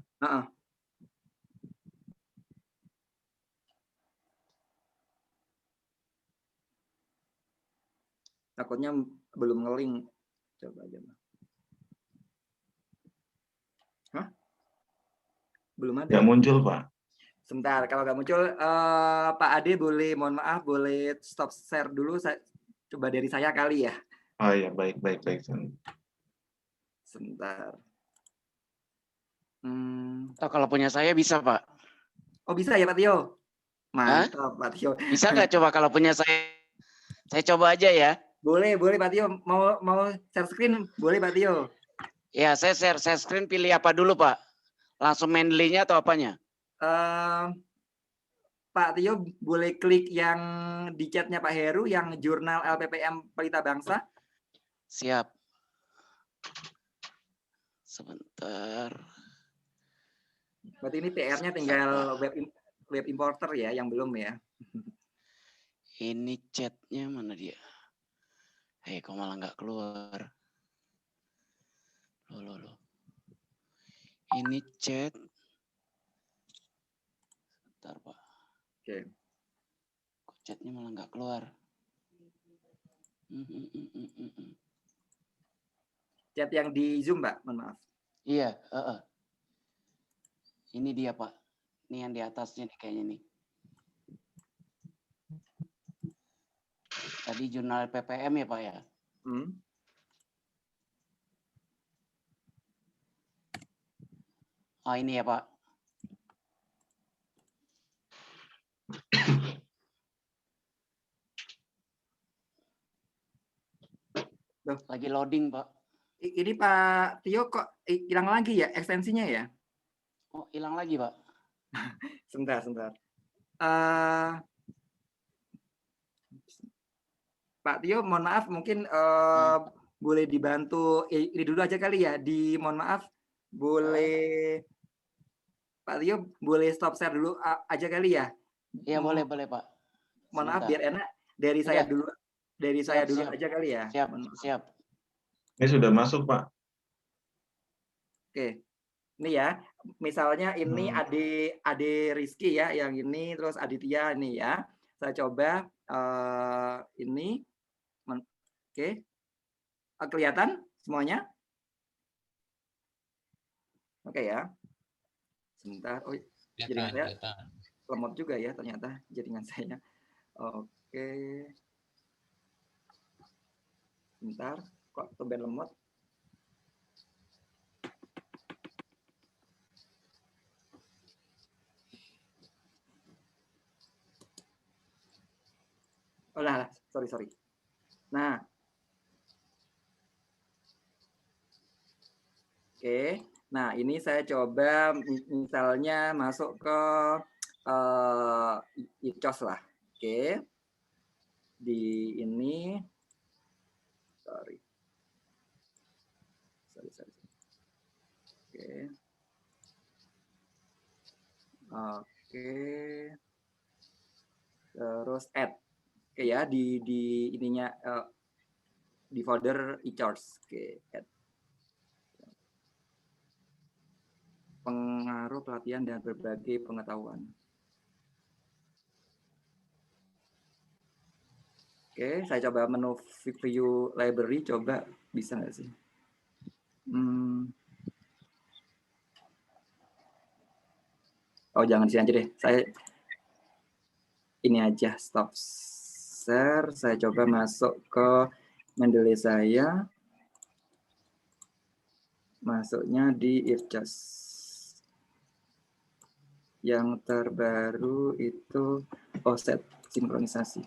Takutnya belum nge-link. Coba aja. Belum ada. Nggak muncul, Pak. Sebentar, kalau nggak muncul, Pak Ade boleh, mohon maaf, boleh stop share dulu. Coba dari saya kali ya. Oh iya, baik. Sebentar. Atau kalau punya saya bisa, Pak. Oh bisa ya Pak Tio? Mantap Pak Tio. Bisa nggak coba kalau punya saya? Saya coba aja ya. Boleh Pak Tio. Mau share screen? Boleh Pak Tio. Ya, saya share screen, pilih apa dulu Pak? Langsung Mendeley-nya atau apanya? Pak Tio boleh klik yang di chatnya Pak Heru, yang jurnal LPPM Pelita Bangsa. Siap. Sebentar. Berarti ini PR-nya tinggal web importer ya, yang belum ya. Ini chatnya mana dia? Hei, kok malah nggak keluar? Loh. Ini chat. Bentar, Pak. Oke. Kok chatnya malah nggak keluar? Chat yang di Zoom, Pak. Mohon maaf. Iya. Ini dia, Pak. Ini yang di atasnya nih kayaknya nih. Tadi jurnal PPM ya, Pak ya? Oh, ini ya, Pak. Lagi loading, Pak. Ini Pak Tio kok hilang lagi ya ekstensinya ya? Oh, hilang lagi, Pak. Sebentar. Pak Tio, mohon maaf, mungkin boleh dibantu ini dulu aja kali ya. Mohon maaf, boleh Pak Tio boleh stop share dulu aja kali ya? Iya, boleh Pak. Mohon maaf biar enak dari saya dulu. Saya dulu siap. aja kali ya. Siap. Ini sudah masuk, Pak. Oke. Ini ya. Misalnya ini Ade Rizky ya, yang ini, terus Aditya ini ya. Saya coba ini. Oke. Kelihatan semuanya? Oke ya. Sebentar. Oh, jaringan saya lemot juga ya ternyata jaringan saya. Oke. Sebentar, kok tumben lemot? Oh lah, sorry. Nah, oke. Nah, ini saya coba misalnya masuk ke ICOS lah. Oke. Di ini, sorry. Oke. Terus add. Oke ya, di ininya di folder e-charts. Oke, add. Pengaruh pelatihan dan berbagai pengetahuan. Oke, saya coba menu view library, coba bisa nggak sih? Oh, jangan di sini aja deh. Saya ini aja stop share. Saya coba masuk ke Mendeley saya. Masuknya di IRCAS. Yang terbaru itu offset sinkronisasi.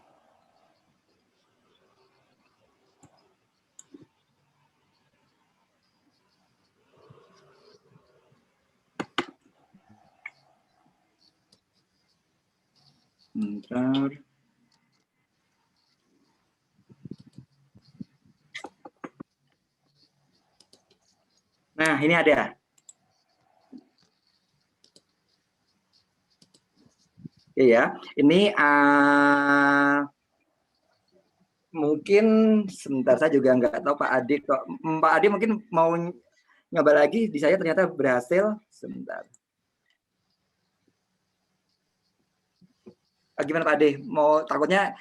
Bentar. Nah, ini ada. Iya, ini mungkin sebentar, saya juga nggak tahu Pak Adi kok. Pak Adi mungkin mau nyoba lagi di saya ternyata berhasil. Sebentar. Gimana Pak Ade? Mau takutnya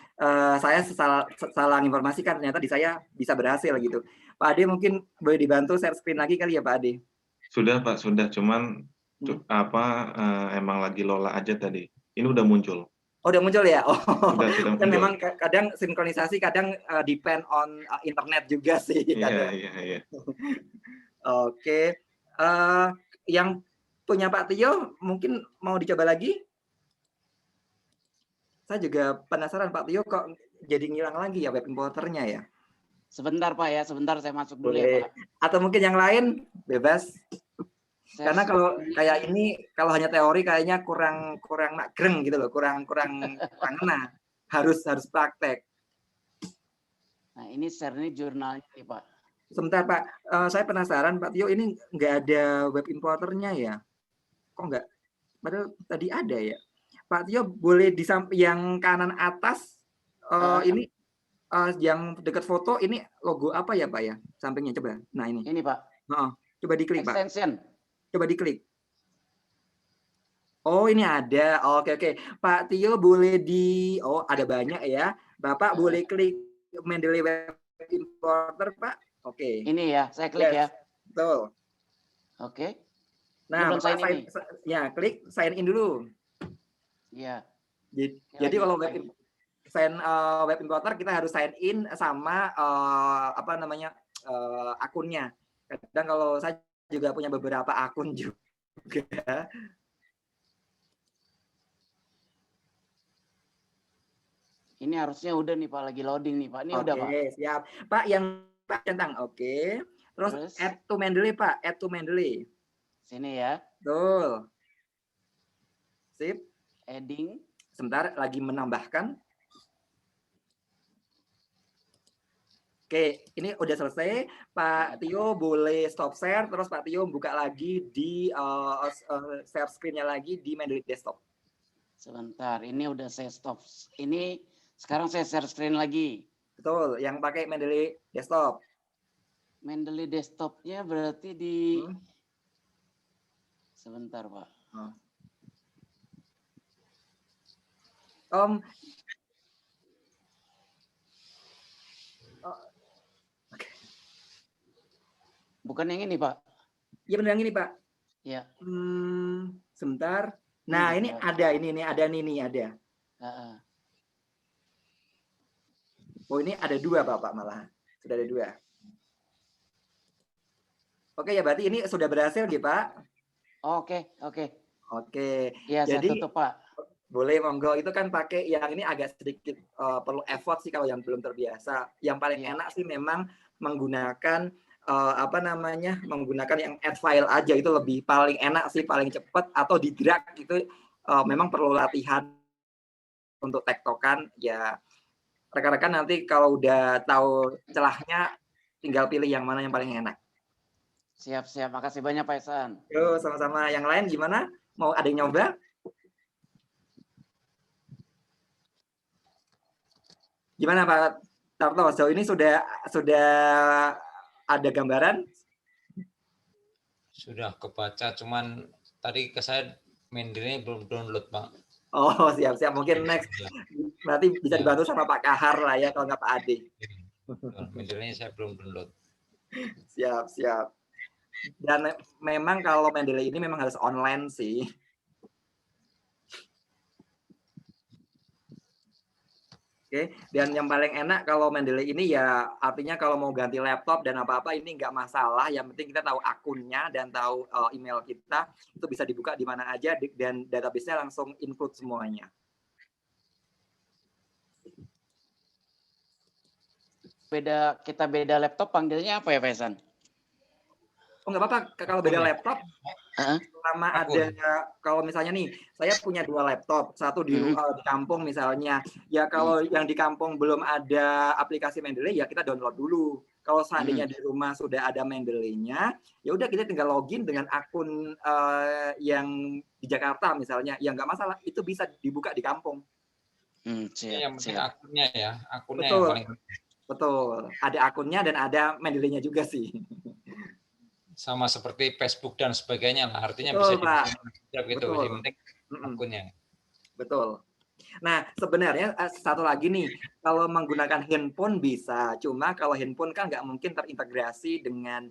saya salah informasi kan ternyata di saya bisa berhasil gitu. Pak Ade mungkin boleh dibantu share screen lagi kali ya Pak Ade? Sudah Pak, sudah. Cuman emang lagi lola aja tadi. Ini udah muncul. Oh, udah muncul ya? Oh, sudah kan memang kadang sinkronisasi kadang depend on internet juga sih. Iya. Oke. Yang punya Pak Tio mungkin mau dicoba lagi? Saya juga penasaran Pak Tio kok jadi ngilang lagi ya web importernya ya? Sebentar Pak ya, sebentar saya masuk dulu ya Pak. Atau mungkin yang lain bebas. Karena kalau kayak ini kalau hanya teori kayaknya kurang magreng gitu loh, kurang ngena. Harus praktek. Nah, ini share ini jurnalnya nih Pak. Sebentar Pak, saya penasaran Pak Tio ini nggak ada web importernya ya? kok nggak, padahal tadi ada ya. Pak Tio boleh di samping yang kanan atas ini yang dekat foto ini logo apa ya Pak ya? Sampingnya coba. Nah ini. Ini Pak. Coba diklik Pak. Extension. Coba diklik. Oh ini ada. Oke. Pak Tio boleh ada banyak ya. Bapak boleh klik Mendeley Web Importer Pak. Oke. Ini ya, saya klik ya. Betul. Oke. Nah, klik sign in dulu. Iya. Jadi kalau web importer kita harus sign in sama akunnya. Kadang kalau saya juga punya beberapa akun juga. Ini harusnya udah nih Pak, lagi loading nih Pak. Ini udah Pak. Oke, siap. Pak yang Pak centang. Oke. Terus add to Mendeley Pak, add to Mendeley. Sini ya. Betul. Sip. Adding. Sebentar lagi menambahkan. Oke, ini udah selesai. Pak Tio boleh stop share, terus Pak Tio buka lagi di share screen-nya lagi di Mendeley Desktop. Sebentar, ini udah saya stop. Ini sekarang saya share screen lagi. Betul, yang pakai Mendeley Desktop. Mendeley Desktop-nya berarti di... Sebentar Pak. Bukan yang ini Pak. Iya benar yang ini Pak. Ya. Sebentar. Nah ini ada, ini ada. Oh ini ada dua Bapak malah. Sudah ada dua. Oke ya berarti ini sudah berhasil gitu Pak. Oke. Ya, jadi saya tutup Pak. Boleh monggo, itu kan pakai yang ini agak sedikit perlu effort sih kalau yang belum terbiasa. Yang paling enak sih memang menggunakan menggunakan yang add file aja, itu lebih paling enak sih, paling cepat, atau di drag itu memang perlu latihan untuk tektokan ya. Rekan-rekan nanti kalau udah tahu celahnya tinggal pilih yang mana yang paling enak. Siap. Makasih banyak Pak Ihsan. Yo, sama-sama. Yang lain gimana? Mau ada yang nyoba? Gimana Pak Tarto? Sejauh ini sudah ada gambaran? Sudah kebaca, cuman tadi ke saya Mendeley belum download Pak. Oh siap. Mungkin next. Berarti bisa dibantu sama Pak Kahar lah ya, kalau nggak Pak Ade. Mendeley saya belum download. Siap. Dan memang kalau Mendeley ini memang harus online sih. Oke, dan yang paling enak kalau Mendeley ini ya artinya kalau mau ganti laptop dan apa-apa ini nggak masalah. Yang penting kita tahu akunnya dan tahu email kita, itu bisa dibuka di mana aja dan database-nya langsung include semuanya. Kita beda laptop panggilnya apa ya Pak Ihsan? Oh nggak apa-apa kalau beda laptop. Selama ada, kalau misalnya nih saya punya dua laptop, satu di kampung misalnya, ya kalau yang di kampung belum ada aplikasi Mendeley ya kita download dulu. Kalau seandainya di rumah sudah ada Mendeley-nya, ya udah kita tinggal login dengan akun yang di Jakarta misalnya, ya nggak masalah, itu bisa dibuka di kampung. Yang penting akunnya ya, akunnya betul, yang paling betul. Ada akunnya dan ada Mendeley-nya juga sih. Sama seperti Facebook dan sebagainya lah, artinya betul, bisa dibuka gitu, yang penting akunnya. Betul. Nah sebenarnya satu lagi nih, kalau menggunakan handphone bisa, cuma kalau handphone kan nggak mungkin terintegrasi dengan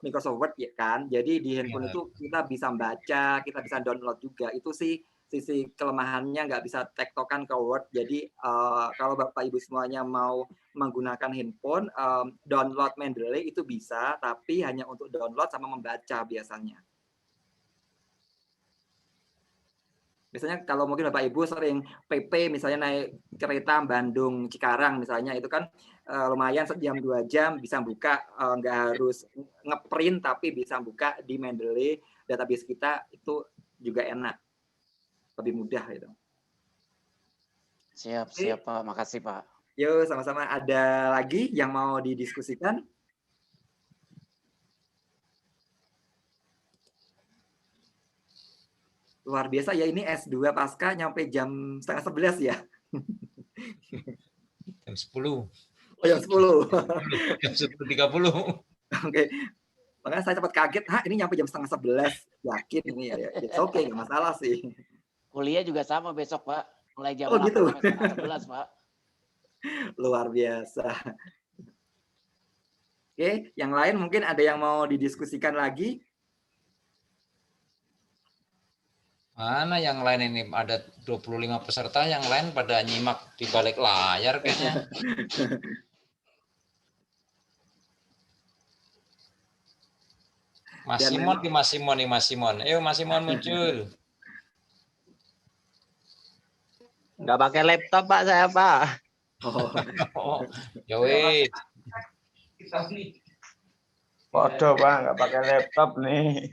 Microsoft Word ya kan, jadi di handphone itu kita bisa baca, kita bisa download juga, itu sih sisi kelemahannya, nggak bisa tektokan ke Word. Jadi kalau Bapak Ibu semuanya mau menggunakan handphone, download Mendeley itu bisa, tapi hanya untuk download sama membaca biasanya. Biasanya kalau mungkin Bapak Ibu sering PP misalnya naik kereta Bandung Cikarang misalnya, itu kan lumayan sejam 2 jam bisa buka, nggak harus ngeprint tapi bisa buka di Mendeley, database kita itu juga enak, lebih mudah itu. Siap Pak, makasih Pak. Yuk sama-sama. Ada lagi yang mau didiskusikan? Luar biasa ya, ini S2 pasca nyampe jam 10:30 ya. Jam 10. Oh, jam 10. Jam 10.30. Oke. Makanya saya sempat kaget, ini nyampe jam 10:30. Yakin ini ya. It's okay, nggak masalah sih. Kuliah juga sama besok, Pak. Mulai jam 8 gitu. sampai 11, Pak. Luar biasa. Oke, yang lain mungkin ada yang mau didiskusikan lagi? Mana yang lain ini? Ada 25 peserta, yang lain pada nyimak di balik layar kayaknya. Mas Simon. Ayo Mas Simon muncul. Nggak pakai laptop Pak saya Pak. Oh, ya wis. Podo Pak, nggak pakai laptop nih.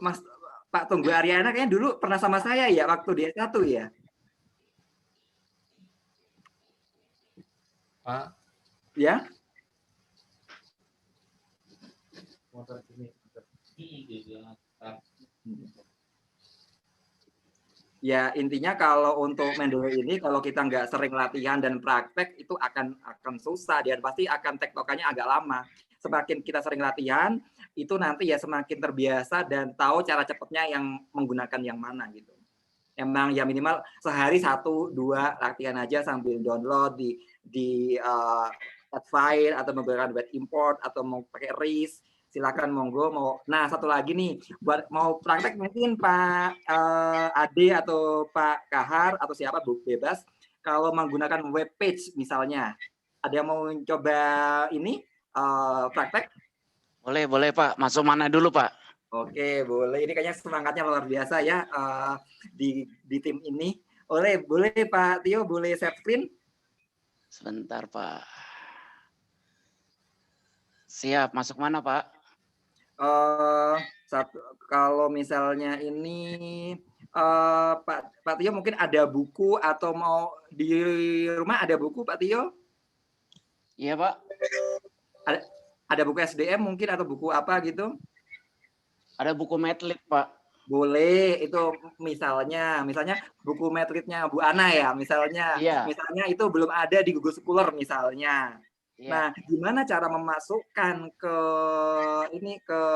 Mas Pak Tunggu Ariana kayaknya dulu pernah sama saya ya waktu di S1 ya? Pak. Ya? Ya intinya kalau untuk Mendeley ini kalau kita nggak sering latihan dan praktek itu akan susah, dan pasti akan tektokannya agak lama. Semakin kita sering latihan itu nanti ya semakin terbiasa dan tahu cara cepatnya yang menggunakan yang mana gitu. Emang ya minimal sehari 1-2 latihan aja sambil download di add file atau menggunakan web import atau mau pakai RIS. Silakan monggo mau. Nah, satu lagi nih, buat mau praktek mungkin Pak Ade atau Pak Kahar atau siapa bebas kalau menggunakan web page misalnya. Ada yang mau coba ini praktek? Boleh Pak. Masuk mana dulu Pak? Oke, boleh. Ini kayaknya semangatnya luar biasa ya di tim ini. Boleh Pak Tio, boleh share screen? Sebentar Pak. Siap. Masuk mana Pak? Kalau misalnya ini Pak Tio mungkin ada buku atau mau di rumah ada buku Pak Tio? Iya Pak. Ada buku SDM mungkin atau buku apa gitu? Ada buku Medlit Pak. Boleh, itu misalnya buku Medlitnya Bu Ana ya, misalnya itu belum ada di Google Scholar misalnya. Nah, gimana cara memasukkan ke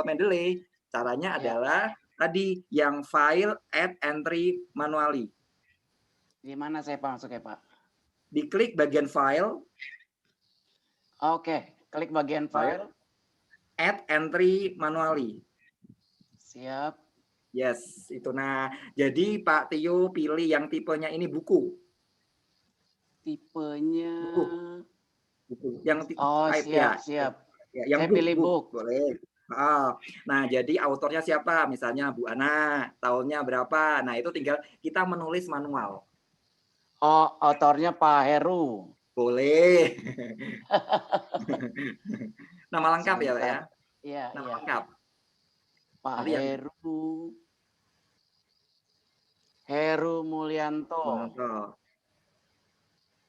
Mendeley? Caranya adalah tadi yang file add entry manually. Di mana saya masuknya Pak? Diklik bagian file. Oke, klik bagian file. Add entry manually. Siap. Yes, itu. Nah, jadi Pak Tio pilih yang tipenya ini buku. Tipenya buku. Yang siap. Ya, yang saya pilih book. Boleh. Nah, jadi autornya siapa? Misalnya Bu Ana, tahunnya berapa? Nah, itu tinggal kita menulis manual. Oh, autornya Pak Heru. Boleh. Nama lengkap ya, Pak ya? Iya, Nama lengkap. Pak Heru Mulyanto.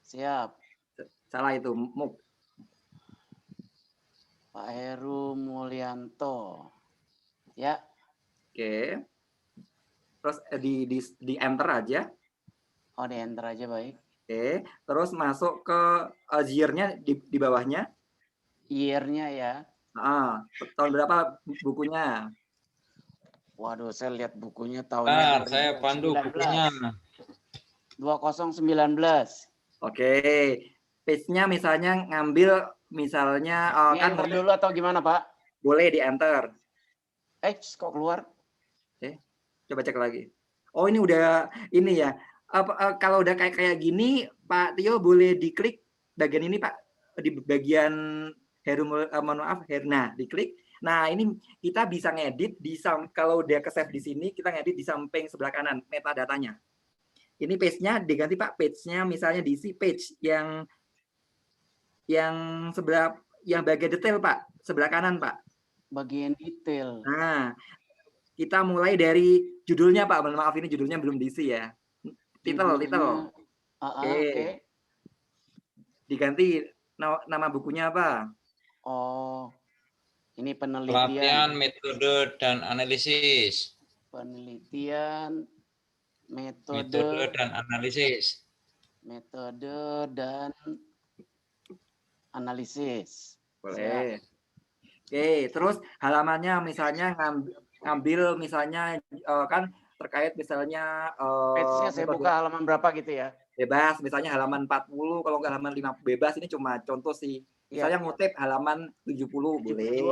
Siap. Salah itu, Muk. Pak Heru Mulyanto. Ya. Oke. Terus di enter aja. Oh, di enter aja, baik. Oke. Terus masuk ke year-nya di bawahnya. Year-nya ya. Tahun berapa bukunya? Waduh, saya lihat bukunya tahunnya. Saya pandu bukunya. 2019. Oke. Page-nya misalnya ngambil misalnya kan dulu atau gimana, Pak? Boleh di enter. Kok keluar? Coba cek lagi. Oh, ini udah ini ya. Kalau udah kayak gini, Pak Tio boleh diklik bagian ini, Pak. Di bagian Herna, diklik. Nah, ini kita bisa ngedit kalau udah ke-save di sini, kita ngedit di samping sebelah kanan metadatanya. Ini page-nya diganti, Pak. Page-nya misalnya diisi page yang sebelah yang bagian detail, Pak. Sebelah kanan, Pak. Bagian detail. Nah, kita mulai dari judulnya, Pak. Maaf, ini judulnya belum diisi ya. Title. Oke. Diganti nama bukunya apa? Oh. Ini Pelatihan, penelitian. metode, dan analisis. Penelitian, Metode dan analisis. Metode dan analisis. Boleh. Oke, terus halamannya misalnya ngambil misalnya kan terkait misalnya Page-nya saya buka halaman berapa gitu ya? Bebas, misalnya halaman 40, kalau nggak halaman 5 bebas, ini cuma contoh sih. Misalnya ngutip halaman 70, boleh.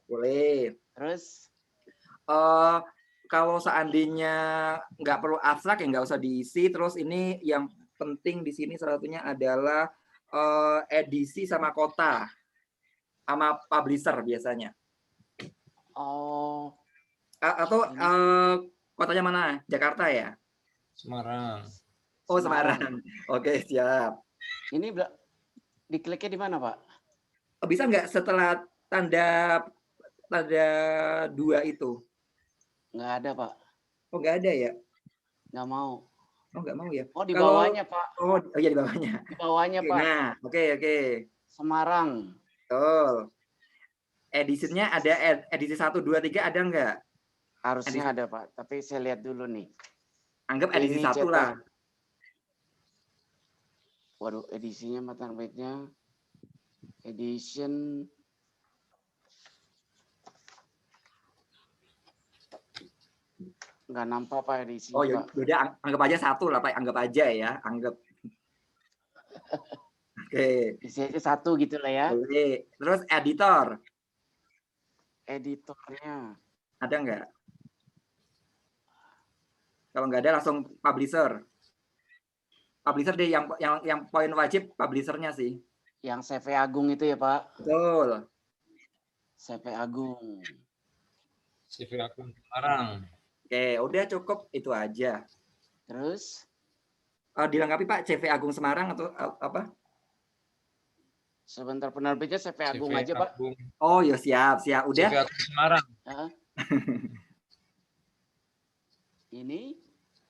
Boleh. Terus kalau seandainya nggak perlu abstrak ya nggak usah diisi. Terus ini yang penting di sini salah satunya adalah edisi sama kota sama publisher biasanya. Oh. Atau kotanya mana? Jakarta ya? Semarang. Oh, Semarang. Oke, siap. Ini dikliknya di mana, Pak? Bisa nggak setelah tanda 2 itu? Nggak ada, Pak. Oh, nggak ada ya? Nggak mau. Oh, nggak mau ya? Oh, di bawahnya, Pak. Oh, iya di bawahnya. Di bawahnya, Pak. Nah, oke. Semarang. Betul. Edisinya ada edisi 1, 2, 3 ada nggak? Harusnya ada, Pak. Tapi saya lihat dulu nih. Anggap edisi 1 lah. Waduh, edisinya matan baiknya. Edition. Nggak nampak, Pak, edisinya. Oh, ya udah anggap aja 1 lah, Pak. Anggap aja ya. Anggap. Oke. Isi aja 1 gitu lah ya. Boleh. Terus editor. Editornya. Ada nggak? Kalau nggak ada langsung publisher. Publisher deh yang poin wajib publishernya sih. Yang CV Agung itu ya, Pak? Betul. CV Agung. CV Agung Semarang. Oke, udah cukup itu aja. Terus? Dilengkapi Pak CV Agung Semarang atau apa? Sebentar, penerbitnya CV Agung aja, Pak. Oh, ya siap. Udah. CV Agung Semarang. Ini?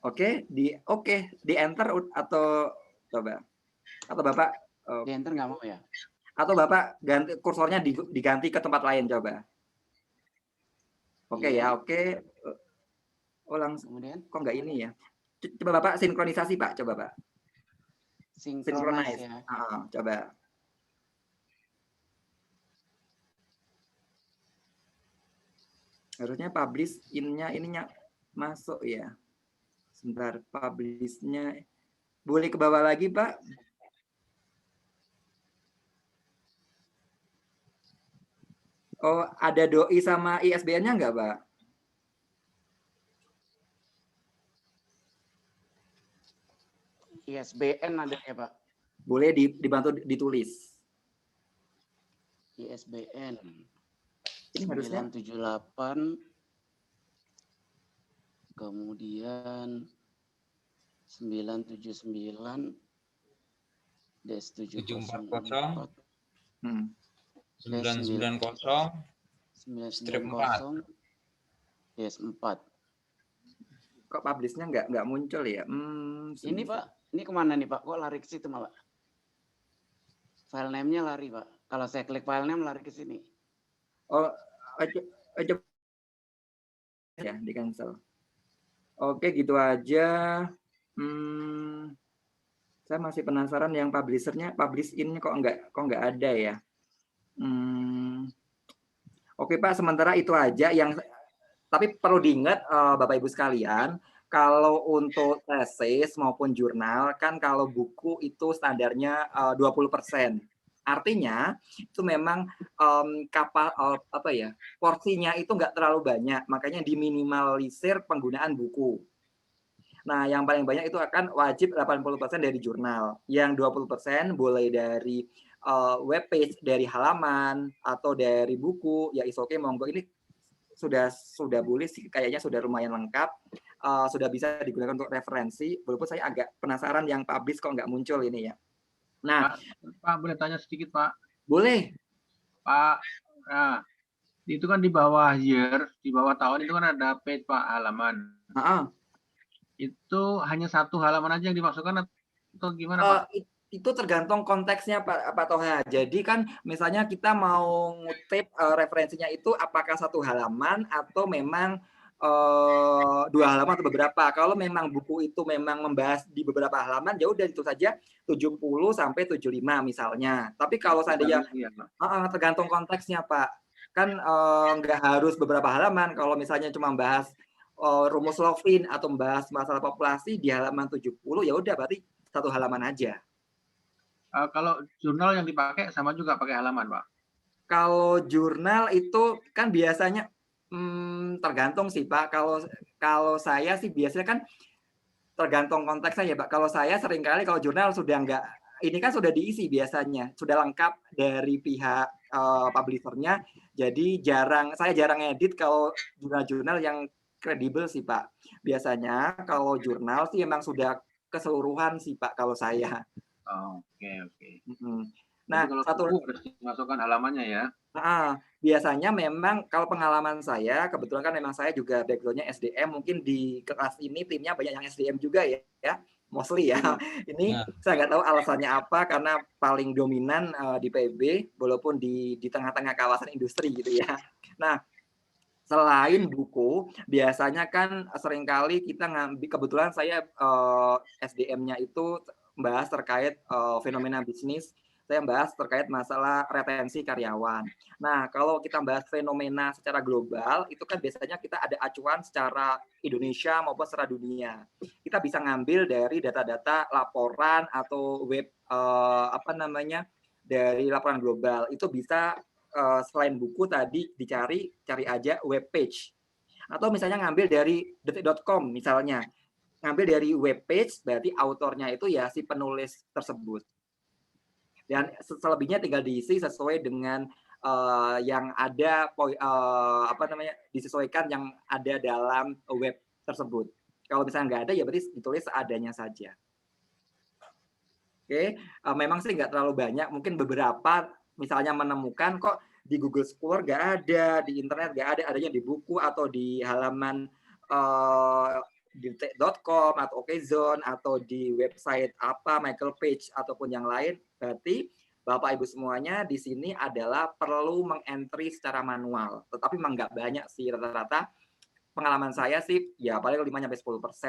Oke, di enter atau coba. Atau Bapak di enter nggak mau ya? Atau Bapak ganti kursornya diganti ke tempat lain coba. Oke ya, oke. Oh, langsung. Kemudian kok nggak ini ya? Coba Bapak sinkronisasi, Pak. Coba, Pak. Synchronize ya. Coba. Harusnya publish ininya masuk ya. Sebentar, publish-nya boleh ke bawah lagi, Pak. Oh, ada doi sama ISBN-nya nggak, Pak? ISBN adanya, Pak. Boleh dibantu ditulis. ISBN. Ini harusnya 978 kemudian 979 740 990 strip 4 4. Kok publish-nya nggak muncul ya? Ini Pak, ini kemana nih Pak? Kok lari ke situ malah? File name-nya lari Pak. Kalau saya klik file name lari ke sini. Oh, aja ya di cancel. Oke, gitu aja. Saya masih penasaran yang publisher-nya, publish in-nya kok nggak ada ya. Oke Pak, sementara itu aja yang. Tapi perlu diingat Bapak Ibu sekalian, kalau untuk tesis maupun jurnal kan kalau buku itu standarnya 20%. Artinya itu memang porsinya itu nggak terlalu banyak, makanya diminimalisir penggunaan buku. Nah, yang paling banyak itu akan wajib 80% dari jurnal, yang 20% boleh dari web page, dari halaman atau dari buku. Ya is oke, monggo, ini sudah boleh sih, kayaknya sudah lumayan lengkap, sudah bisa digunakan untuk referensi. Walaupun saya agak penasaran yang publish kok nggak muncul ini ya. Nah, Pak boleh tanya sedikit Pak? Boleh. Pak, nah itu kan di bawah year, di bawah tahun itu kan ada page Pak, halaman. Itu hanya 1 halaman aja yang dimasukkan atau gimana Pak? Itu tergantung konteksnya Pak Toha. Jadi kan misalnya kita mau ngutip referensinya itu apakah satu halaman atau memang 2 halaman atau beberapa. Kalau memang buku itu memang membahas di beberapa halaman, ya udah itu saja 70 sampai 75 misalnya. Tapi kalau seandainya tergantung konteksnya Pak. Kan nggak harus beberapa halaman. Kalau misalnya cuma bahas rumus Lovin atau membahas masalah populasi di halaman 70, ya udah berarti 1 halaman aja. Kalau jurnal yang dipakai sama juga pakai halaman, Pak? Kalau jurnal itu kan biasanya tergantung sih Pak. Kalau saya sih biasanya kan tergantung konteksnya ya Pak. Kalau saya seringkali kalau jurnal sudah enggak, ini kan sudah diisi biasanya, sudah lengkap dari pihak publishernya. Jadi saya jarang edit kalau jurnal-jurnal yang kredibel sih Pak. Biasanya kalau jurnal sih emang sudah keseluruhan sih Pak kalau saya. Oke. Nah, kalau satu harus dimasukkan halamannya ya. Biasanya memang kalau pengalaman saya, kebetulan kan memang saya juga background-nya SDM, mungkin di kelas ini timnya banyak yang SDM juga ya mostly ya. Ini saya nggak tahu alasannya apa, karena paling dominan di PB, walaupun di tengah-tengah kawasan industri gitu ya. Nah, selain buku, biasanya kan seringkali kita ngambil, kebetulan saya SDM-nya itu membahas terkait fenomena bisnis, saya membahas terkait masalah retensi karyawan. Nah, kalau kita bahas fenomena secara global, itu kan biasanya kita ada acuan secara Indonesia maupun secara dunia. Kita bisa ngambil dari data-data laporan atau web dari laporan global. Itu bisa selain buku tadi cari aja web page. Atau misalnya ngambil dari detik.com misalnya. Ngambil dari web page, berarti autornya itu ya si penulis tersebut. Dan selebihnya tinggal diisi sesuai dengan yang ada disesuaikan yang ada dalam web tersebut. Kalau misalnya nggak ada ya berarti ditulis seadanya saja. Oke, memang sih nggak terlalu banyak, mungkin beberapa misalnya menemukan kok di Google Scholar nggak ada, di internet nggak ada, adanya di buku atau di halaman di detik.com atau Okezone atau di website Michael Page ataupun yang lain. Berarti Bapak Ibu semuanya di sini adalah perlu mengentry secara manual. Tetapi memang nggak banyak sih, rata-rata pengalaman saya sih ya paling 5-10%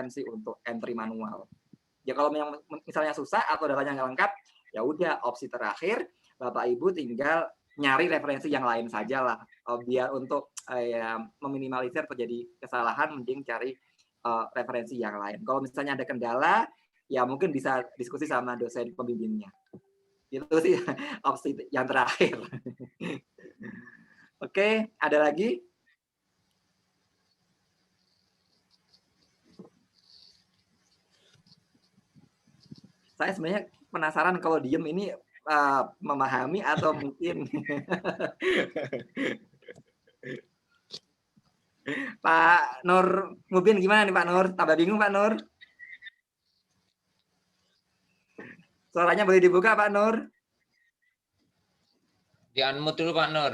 sih untuk entry manual. Ya kalau misalnya susah atau datanya nggak lengkap, ya udah opsi terakhir Bapak Ibu tinggal nyari referensi yang lain saja lah. Biar untuk meminimalisir terjadi kesalahan, mending cari referensi yang lain. Kalau misalnya ada kendala, ya mungkin bisa diskusi sama dosen pembimbingnya. Itu sih opsi yang terakhir. Oke, ada lagi? Saya sebenarnya penasaran kalau diem ini memahami atau mungkin Pak Nur Mubin gimana nih Pak Nur? Tambah bingung Pak Nur? Suaranya boleh dibuka Pak Nur? Di-unmute dulu Pak Nur.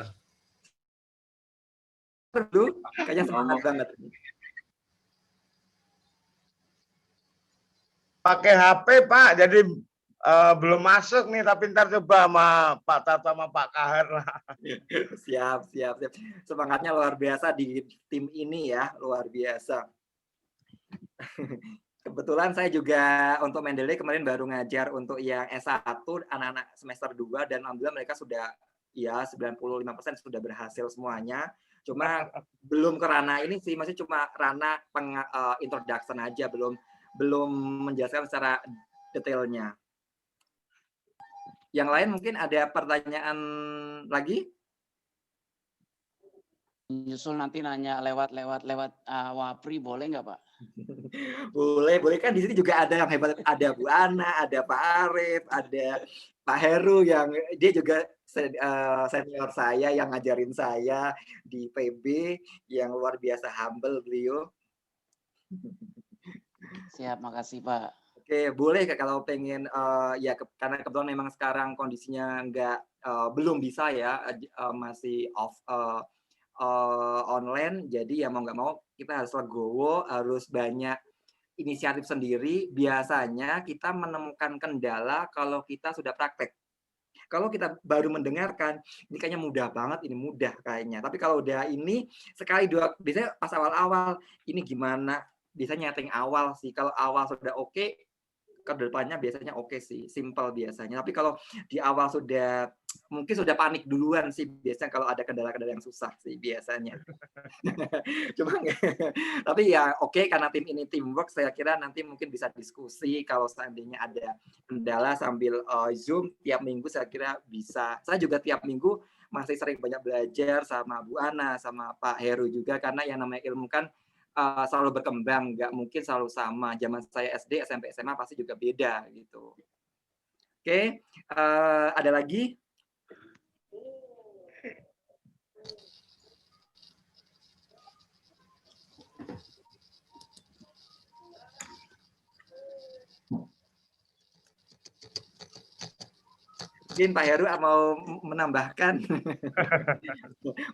Kayaknya semangat banget. Pakai HP Pak, jadi belum masuk nih, tapi ntar coba sama Pak Tato sama Pak Kahar lah. Siap. Semangatnya luar biasa di tim ini ya, luar biasa. Kebetulan saya juga untuk Mendeley kemarin baru ngajar untuk yang S1 anak-anak semester 2 dan alhamdulillah mereka sudah ya 95% sudah berhasil semuanya. Cuma belum ke ranah ini sih, masih cuma ranah introduction aja, belum menjelaskan secara detailnya. Yang lain mungkin ada pertanyaan lagi? Nyusul nanti nanya lewat Wapri boleh nggak Pak? Boleh kan di sini juga ada yang hebat, ada Bu Ana, ada Pak Arif, ada Pak Heru yang dia juga senior saya yang ngajarin saya di PB, yang luar biasa humble beliau. Siap, makasih Pak. Oke, boleh kalau pengen ya karena kebetulan memang sekarang kondisinya belum bisa ya, masih online, jadi ya mau nggak mau kita harus legowo, harus banyak inisiatif sendiri, biasanya kita menemukan kendala kalau kita sudah praktek. Kalau kita baru mendengarkan, ini kayaknya mudah banget, ini mudah kayaknya. Tapi kalau udah ini, sekali dua, biasanya pas awal-awal, ini gimana? Biasanya nyeting awal sih. Kalau awal sudah oke, ke depannya biasanya oke sih, simple biasanya. Tapi kalau di awal mungkin sudah panik duluan sih biasanya kalau ada kendala-kendala yang susah sih biasanya. Cuma tapi ya oke, karena tim ini teamwork, saya kira nanti mungkin bisa diskusi kalau seandainya ada kendala sambil Zoom tiap minggu, saya kira bisa. Saya juga tiap minggu masih sering banyak belajar sama Bu Ana, sama Pak Heru juga, karena yang namanya ilmu kan selalu berkembang, nggak mungkin selalu sama. Zaman saya SD, SMP, SMA pasti juga beda gitu. Oke, ada lagi? Mungkin Pak Heru mau menambahkan.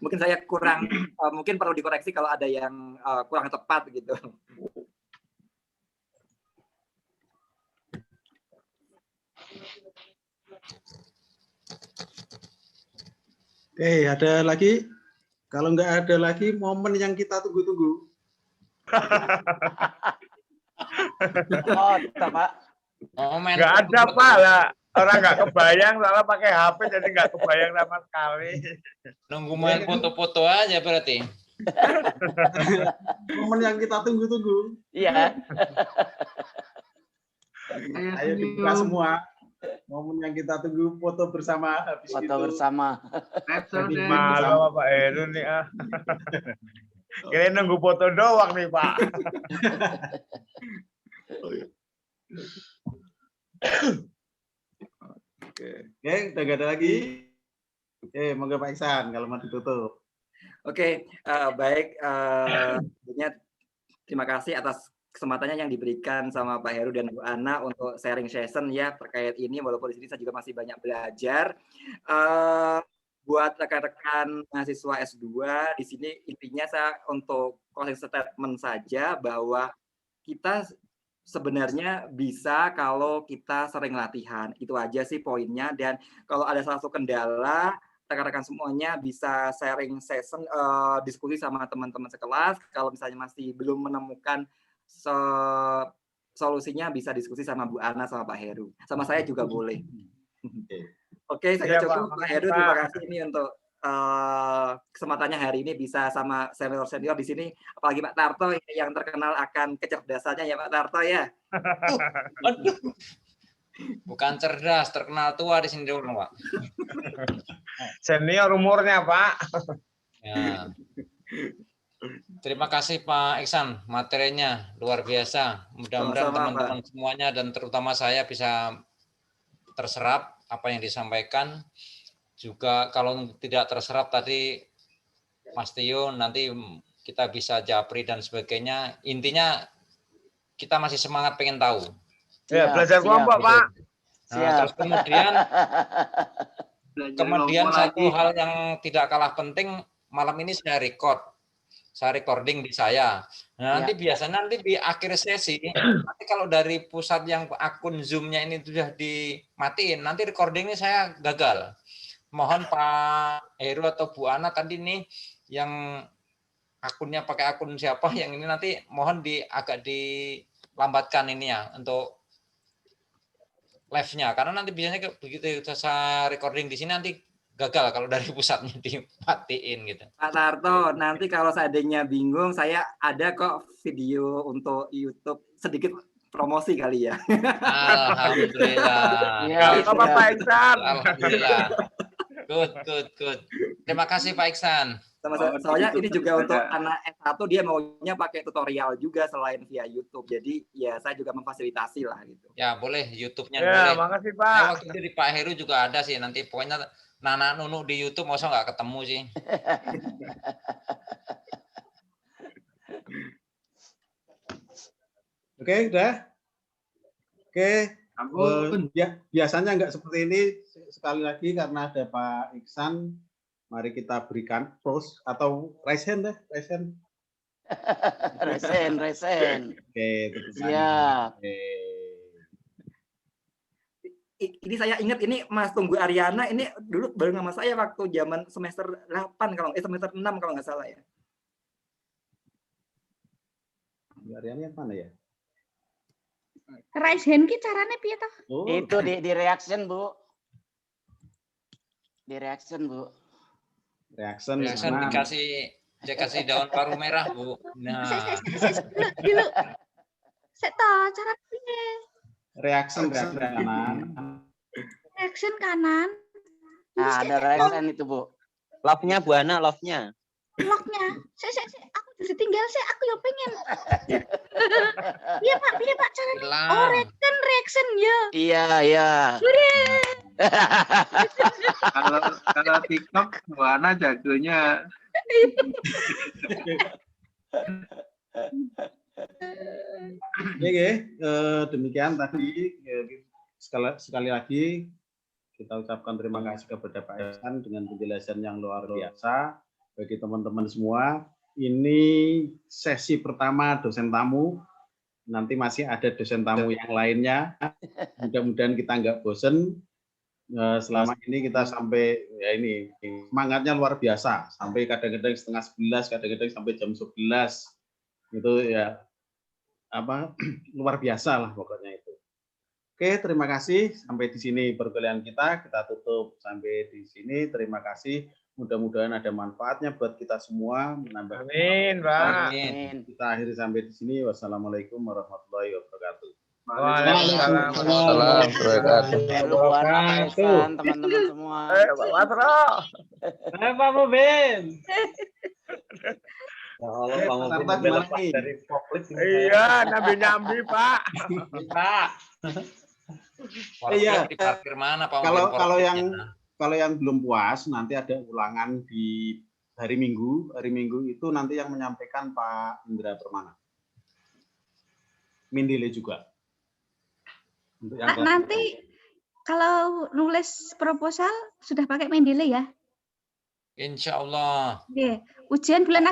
Mungkin saya kurang, mungkin perlu dikoreksi kalau ada yang kurang tepat gitu. Oke, ada lagi? Kalau nggak ada lagi, momen yang kita tunggu-tunggu. Oh, Pak. Nggak ada, Pak lah. Orang nggak kebayang, soalnya pakai HP jadi nggak kebayang sama sekali. Nunggu main foto-foto aja berarti. Momen yang kita tunggu-tunggu. Iya. Ayo dibuka semua. Momen yang kita tunggu, foto bersama habis foto itu. Bersama. Malu Pak Heru nih ah. Kira nunggu foto doang nih Pak. Oke, udah gak ada lagi. Oke, monggo Pak Iksan kalau mau ditutup. Oke, baik. Terima kasih atas kesempatannya yang diberikan sama Pak Heru dan Bu Ana untuk sharing session ya terkait ini. Walaupun di sini saya juga masih banyak belajar. Buat rekan-rekan mahasiswa S2 di sini intinya saya untuk closing statement saja bahwa kita sebenarnya bisa kalau kita sering latihan. Itu aja sih poinnya. Dan kalau ada salah satu kendala, rekan-rekan semuanya bisa sharing session, diskusi sama teman-teman sekelas. Kalau misalnya masih belum menemukan solusinya, bisa diskusi sama Bu Ana sama Pak Heru. Sama saya juga boleh. Oke, saya cukup Pak Heru. Terima kasih ini untuk kesempatannya hari ini bisa sama senior-senior di sini, apalagi Pak Tarto yang terkenal akan kecerdasannya ya Pak Tarto ya. Aduh. Bukan cerdas, terkenal tua di sini dulu Pak. Senior umurnya Pak. Ya. Terima kasih Pak Iksan, materinya luar biasa. Mudah-mudahan teman-teman semuanya dan terutama saya bisa terserap apa yang disampaikan. Juga kalau tidak terserap tadi Mas Tio, nanti kita bisa japri dan sebagainya. Intinya kita masih semangat pengen tahu. Ya, belajar kelompok Pak. Nah, terus kemudian satu hal yang tidak kalah penting, malam ini saya recording di saya. Nah, nanti biasanya nanti di akhir sesi, nanti kalau dari pusat yang akun Zoom-nya ini sudah dimatiin, nanti recordingnya saya gagal. Mohon Pak Heru atau Bu Ana tadi nih yang akunnya pakai akun siapa yang ini nanti mohon agak dilambatkan ini ya untuk live-nya, karena nanti biasanya begitu saya recording di sini nanti gagal kalau dari pusatnya dimatiin gitu. Pak Tarto, nanti kalau seandainya bingung, saya ada kok video untuk YouTube sedikit promosi kali ya. Alhamdulillah. Ya, Pak Iksan. Alhamdulillah. Good. Terima kasih Pak Iksan. Soalnya ini juga untuk anak S1 dia maunya pakai tutorial juga selain via YouTube. Jadi ya saya juga memfasilitasi lah gitu. Ya boleh YouTube-nya ya, boleh. Makasih Pak. Nah, waktu itu di Pak Heru juga ada sih nanti pokoknya Nana Nunu di YouTube masa nggak ketemu sih. Oke, udah. Oke. Biasanya nggak seperti ini. Sekali lagi karena ada Pak Iksan, mari kita berikan pros atau raise hand deh, raise hand. Resen. Oke, tepuk tangan. Iya. Oke. Ini saya ingat ini Mas Tunggu Ariana ini dulu bareng sama saya waktu zaman semester 8 semester 6 kalau nggak salah ya. Ariana yang mana ya? Raise hand ki carane piye toh? Oh, Itu di reaction, Bu. Di reaction, Bu. reaction dikasih daun paru merah, Bu. Nah, Dulu. Sik toh cara piye? reaction kanan. Action kanan. Nah, ada reaction itu, Bu. Love-nya Bu Ana, love-nya. Locknya. Sik, aku udah tinggal sih, aku yang pengen. Iya Pak caranya. Oh, reaction ya. Iya. Kalau TikTok Bu Ana jagonya. Oke, demikian tadi sekali lagi kita ucapkan terima kasih kepada Pak Ihsan dengan penjelasan yang luar biasa. Bagi teman-teman semua, ini sesi pertama dosen tamu. Nanti masih ada dosen tamu yang lainnya. Mudah-mudahan kita nggak bosen. Selama ini kita sampai ya ini semangatnya luar biasa. Sampai kadang-kadang setengah 11, kadang-kadang sampai jam 11. Itu ya luar biasa lah pokoknya itu. Oke, terima kasih. Sampai di sini perkuliahan kita. Kita tutup sampai di sini. Terima kasih. Mudah-mudahan ada manfaatnya buat kita semua. Menambah. Amin, Pak. Amin. Kita akhiri sampai di sini. Wassalamualaikum warahmatullahi wabarakatuh. Waalaikumsalam. Teman-teman semua. Pak Wasro. Pak Mubin. Iya, nyambi Pak. Pak. Iya. Di parkir mana, Pak? Kalau yang belum puas nanti ada ulangan di hari Minggu. Hari Minggu itu nanti yang menyampaikan Pak Indra Permana. Mindile juga. Untuk yang Nanti kalau nulis proposal sudah pakai Mendeley ya? Insya Allah. Oke. Ujian bulan